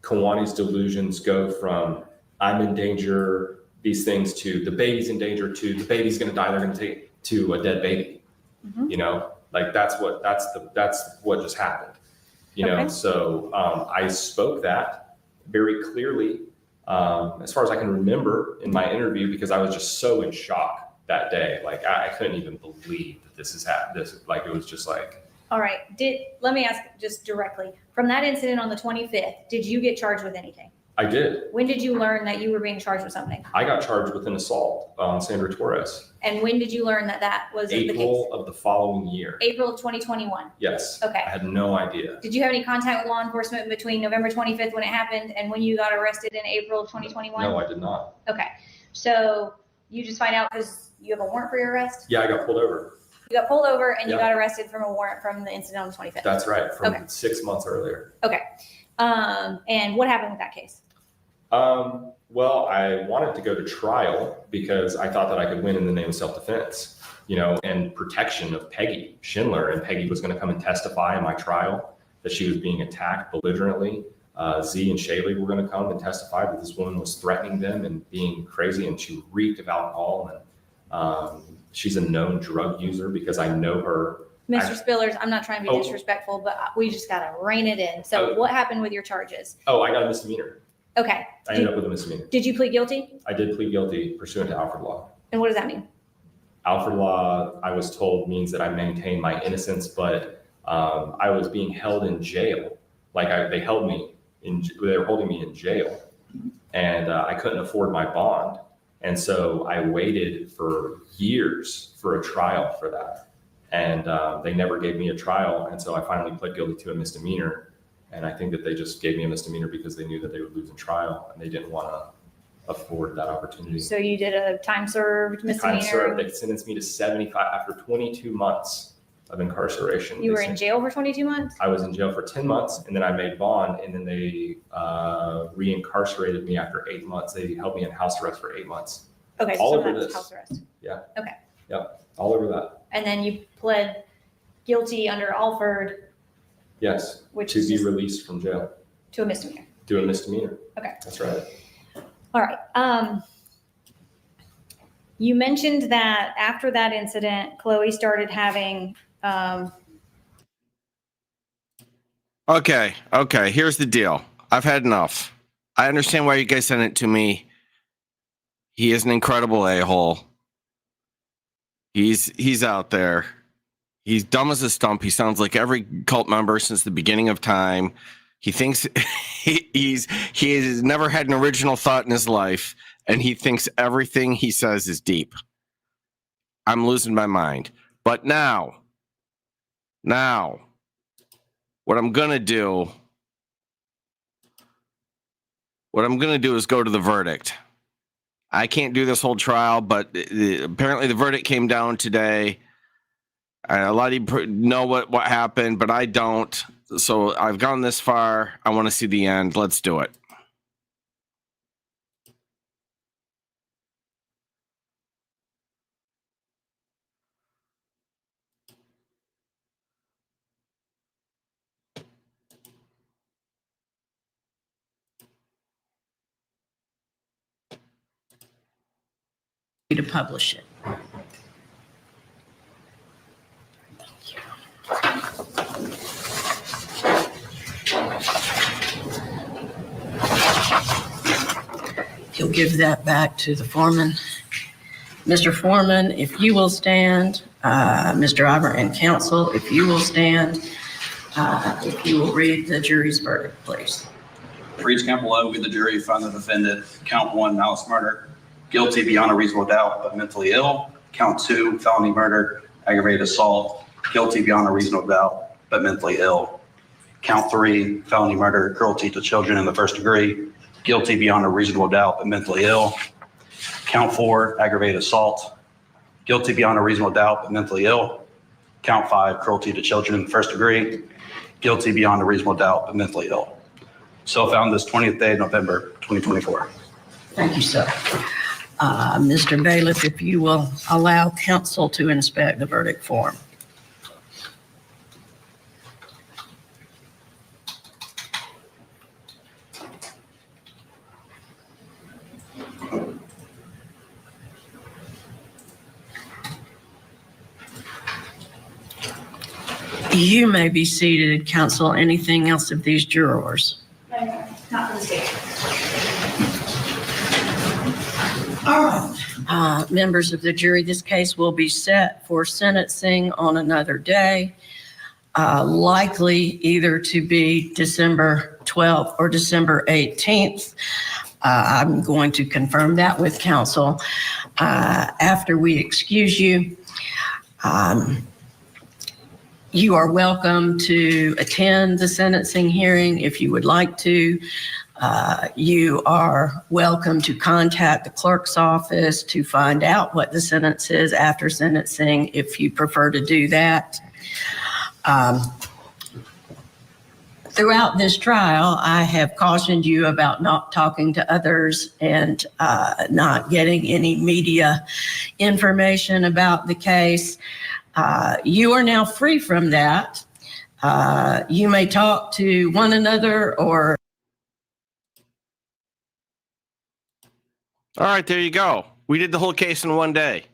Kawani's delusions go from I'm in danger, these things, to the baby's in danger, to the baby's going to die, they're going to take to a dead baby. Mhm. You know, like that's what just happened. You know, Okay. so I spoke that very clearly, as far as I can remember in my interview, because I was just so in shock that day. Like I couldn't even believe that this has happened. This, like, it was just like, All right. Let me ask just directly. From that incident on the 25th, did you get charged with anything? I did. When did you learn that you were being charged with something? I got charged with an assault on Sandra Torres. And when did you learn that that was the case? April of the following year. April of 2021. Yes. Okay. I had no idea. Did you have any contact with law enforcement between November 25th when it happened and when you got arrested in April of 2021? No, I did not. Okay. So you just find out because you have a warrant for your arrest? Yeah, I got pulled over. You got pulled over and you Yeah. got arrested from a warrant from the incident on the 25th? That's right. From Okay. 6 months earlier. Okay. And what happened with that case? Well, I wanted to go to trial because I thought that I could win in the name of self-defense, you know, and protection of Peggy Schindler. And Peggy was going to come and testify in my trial that she was being attacked belligerently. Z and Shaylee were going to come and testify that this woman was threatening them and being crazy, and she reeked of alcohol. And she's a known drug user because I know her. Mr. Spillers, I'm not trying to be Oh. disrespectful, but we just got to rein it in. So what happened with your charges? Oh, I got a misdemeanor. Okay. I ended up with a misdemeanor. Did you plead guilty? I did plead guilty pursuant to Alfred Law. And what does that mean? Alfred Law, I was told, means that I maintain my innocence, but I was being held in jail. Like they held me they were holding me in jail, and I couldn't afford my bond. And so I waited for years for a trial for that. And they never gave me a trial. And so I finally pled guilty to a misdemeanor. And I think that they just gave me a misdemeanor because they knew that they would lose in trial, and they didn't want to afford that opportunity. So you did a time served misdemeanor. Time served, they sentenced me to 75 after 22 months of incarceration. You were in jail for 22 months? I was in jail for 10 months, and then I made bond, and then they re-incarcerated me after 8 months. They held me in house arrest for 8 months. Okay, All so over that's this. house arrest. Yep, all over that. And then you pled guilty under Alford, Yes, which to is be just released from jail. to a misdemeanor. Do a misdemeanor. Okay. That's right. All right. You mentioned that after that incident, Chloe started having, Okay. Here's the deal. I've had enough. I understand why you guys sent it to me. He is an incredible a-hole. He's out there. He's dumb as a stump. He sounds like every cult member since the beginning of time. He thinks he has never had an original thought in his life, and he thinks everything he says is deep. I'm losing my mind. But now, what I'm gonna do is go to the verdict. I can't do this whole trial, but apparently the verdict came down today. A lot of you know what happened, but I don't. So I've gone this far. I want to see the end. Let's do it. To publish it. He'll give that back to the foreman. Mr. Foreman, if you will stand, Mr. Iver and counsel, if you will stand, if you will read the jury's verdict, please. For each count below, we, the jury, find the defendant, count 1, malice murder, guilty beyond a reasonable doubt, but mentally ill. Count 2, felony murder, aggravated assault, guilty beyond a reasonable doubt, but mentally ill. Count 3, felony murder, cruelty to children in the first degree, guilty beyond a reasonable doubt, but mentally ill. Count 4, aggravated assault, guilty beyond a reasonable doubt, but mentally ill. Count 5, cruelty to children in the first degree, guilty beyond a reasonable doubt, but mentally ill. So found this 20th day of November, 2024. Thank you, sir. Mr. Bailiff, if you will allow counsel to inspect the verdict form. You may be seated, counsel. Anything else of these jurors? Not for the state. All right. Members of the jury, this case will be set for sentencing on another day, likely either to be December 12th or December 18th. I'm going to confirm that with counsel after we excuse you. You are welcome to attend the sentencing hearing if you would like to. You are welcome to contact the clerk's office to find out what the sentence is after sentencing if you prefer to do that. Throughout this trial, I have cautioned you about not talking to others and not getting any media information about the case. You are now free from that. You may talk to one another or. All right, there you go. We did the whole case in one day.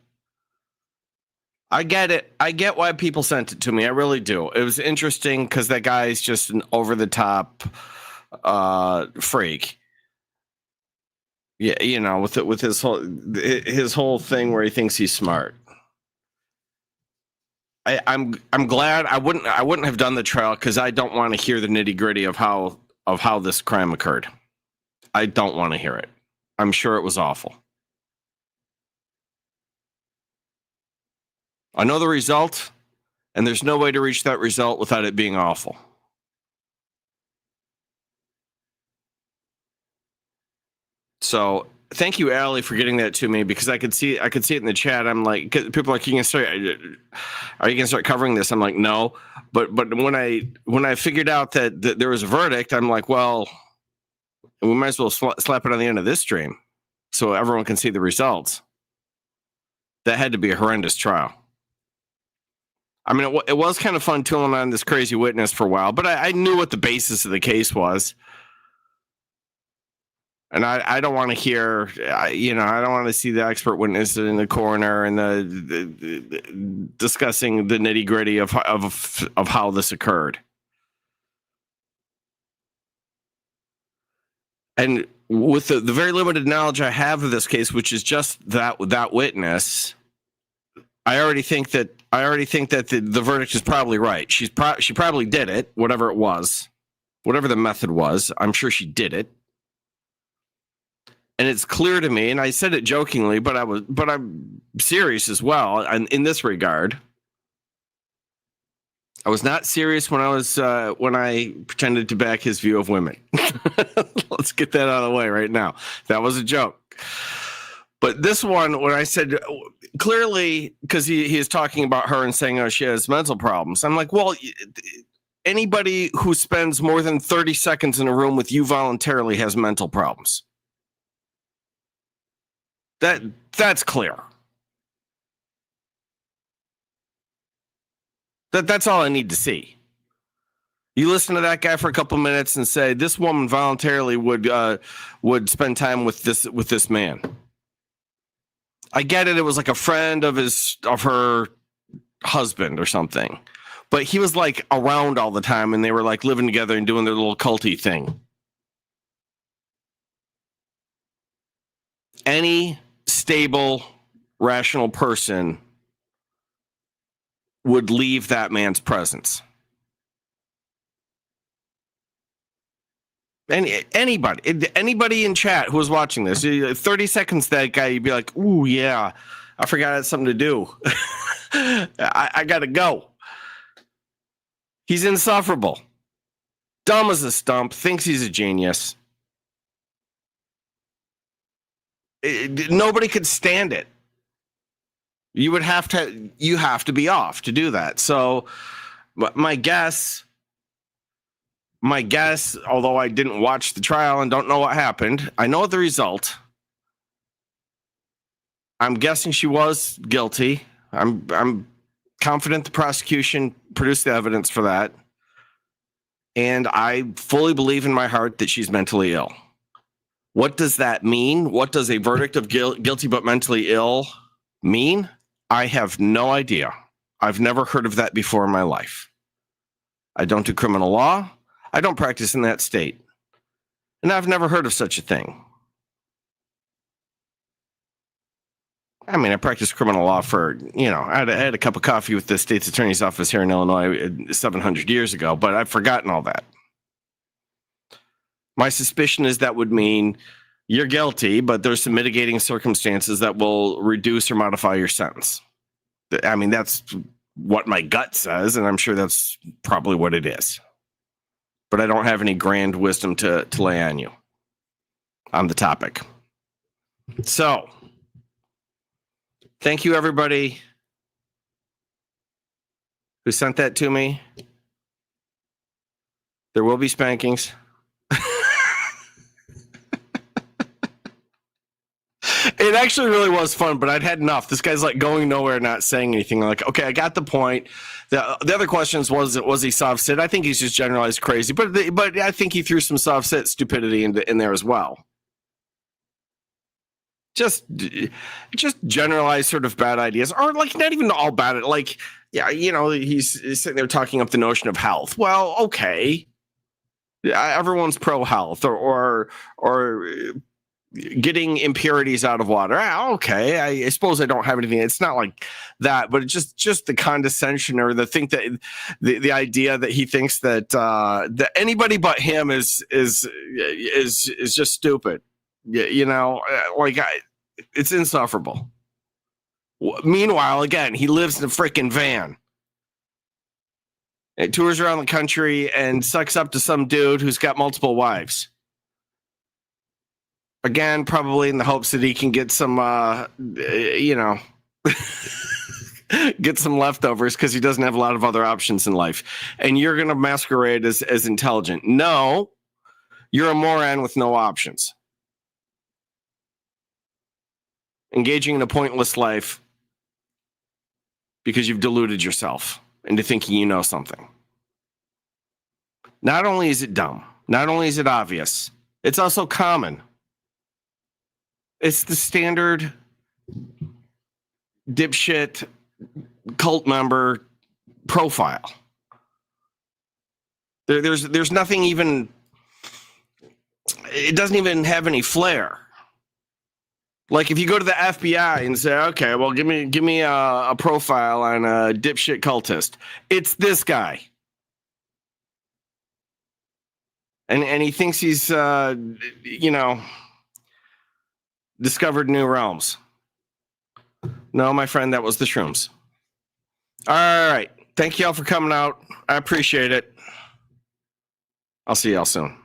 I get it. I get why people sent it to me. I really do. It was interesting because that guy's just an over-the-top freak. Yeah, you know, with his whole thing where he thinks he's smart. I'm glad I wouldn't have done the trial because I don't want to hear the nitty-gritty of how this crime occurred. I don't want to hear it. I'm sure it was awful. I know the result, and there's no way to reach that result without it being awful. So thank you, Allie, for getting that to me because I could see it in the chat. I'm like, people are like, are you gonna start covering this? I'm like, no. But when I figured out that there was a verdict, I'm like, well, we might as well slap it on the end of this stream so everyone can see the results. That had to be a horrendous trial. I mean, it was kind of fun tooling on this crazy witness for a while, but I knew what the basis of the case was. And I don't want to hear, I don't want to see the expert witness in the coroner and the discussing the nitty gritty of how this occurred. And with the very limited knowledge I have of this case, which is just that witness, I already think that the verdict is probably right. She probably did it, whatever it was, whatever the method was. I'm sure she did it. And it's clear to me, and I said it jokingly, but I'm serious as well. And in this regard, I was not serious when I pretended to back his view of women. Let's get that out of the way right now. That was a joke. But this one, when I said clearly, because he is talking about her and saying, oh, she has mental problems. I'm like, well, anybody who spends more than 30 seconds in a room with you voluntarily has mental problems. That's clear. That's all I need to see. You listen to that guy for a couple of minutes and say this woman voluntarily would spend time with this man. I get it. It was like a friend of her husband or something, but he was like around all the time, and they were like living together and doing their little culty thing. Any stable, rational person would leave that man's presence. Anybody in chat who was watching this, 30 seconds, that guy, you'd be like, ooh, yeah, I forgot I had something to do. I got to go. He's insufferable. dumb as a stump, thinks he's a genius. Nobody could stand it. You have to be off to do that. So my guess, although I didn't watch the trial and don't know what happened, I know the result. I'm guessing she was guilty. I'm confident the prosecution produced the evidence for that. And I fully believe in my heart that she's mentally ill. What does that mean? What does a verdict of guilty but mentally ill mean? I have no idea. I've never heard of that before in my life. I don't do criminal law. I don't practice in that state. And I've never heard of such a thing. I mean, I practiced criminal law for, I had a cup of coffee with the state's attorney's office here in Illinois 700 years ago, but I've forgotten all that. My suspicion is that would mean you're guilty, but there's some mitigating circumstances that will reduce or modify your sentence. I mean, that's what my gut says, and I'm sure that's probably what it is. But I don't have any grand wisdom to lay on you on the topic. So, thank you, everybody who sent that to me. There will be spankings. It actually really was fun, but I'd had enough. This guy's like going nowhere, not saying anything. I'm like, okay, I got the point. The other questions was he soft sit? I think he's just generalized crazy, but I think he threw some soft sit stupidity in there as well. Just generalized sort of bad ideas, or like not even all bad. Like, yeah, he's sitting there talking up the notion of health. Well, okay, everyone's pro health, or getting impurities out of water. Okay, I suppose I don't have anything. It's not like that, but it's just the condescension or the idea that he thinks that that anybody but him is just stupid. It's insufferable. Meanwhile, again, he lives in a freaking van. It tours around the country and sucks up to some dude who's got multiple wives. Again, probably in the hopes that he can get some, get some leftovers because he doesn't have a lot of other options in life. And you're going to masquerade as intelligent. No, you're a moron with no options. Engaging in a pointless life because you've deluded yourself into thinking you know something. Not only is it dumb, not only is it obvious, it's also common. It's the standard dipshit cult member profile. There's nothing even, it doesn't even have any flair. Like if you go to the FBI and say, okay, well, give me a profile on a dipshit cultist. It's this guy. And he thinks he's, discovered new realms. No, my friend, that was the shrooms. All right. Thank you all for coming out. I appreciate it. I'll see y'all soon.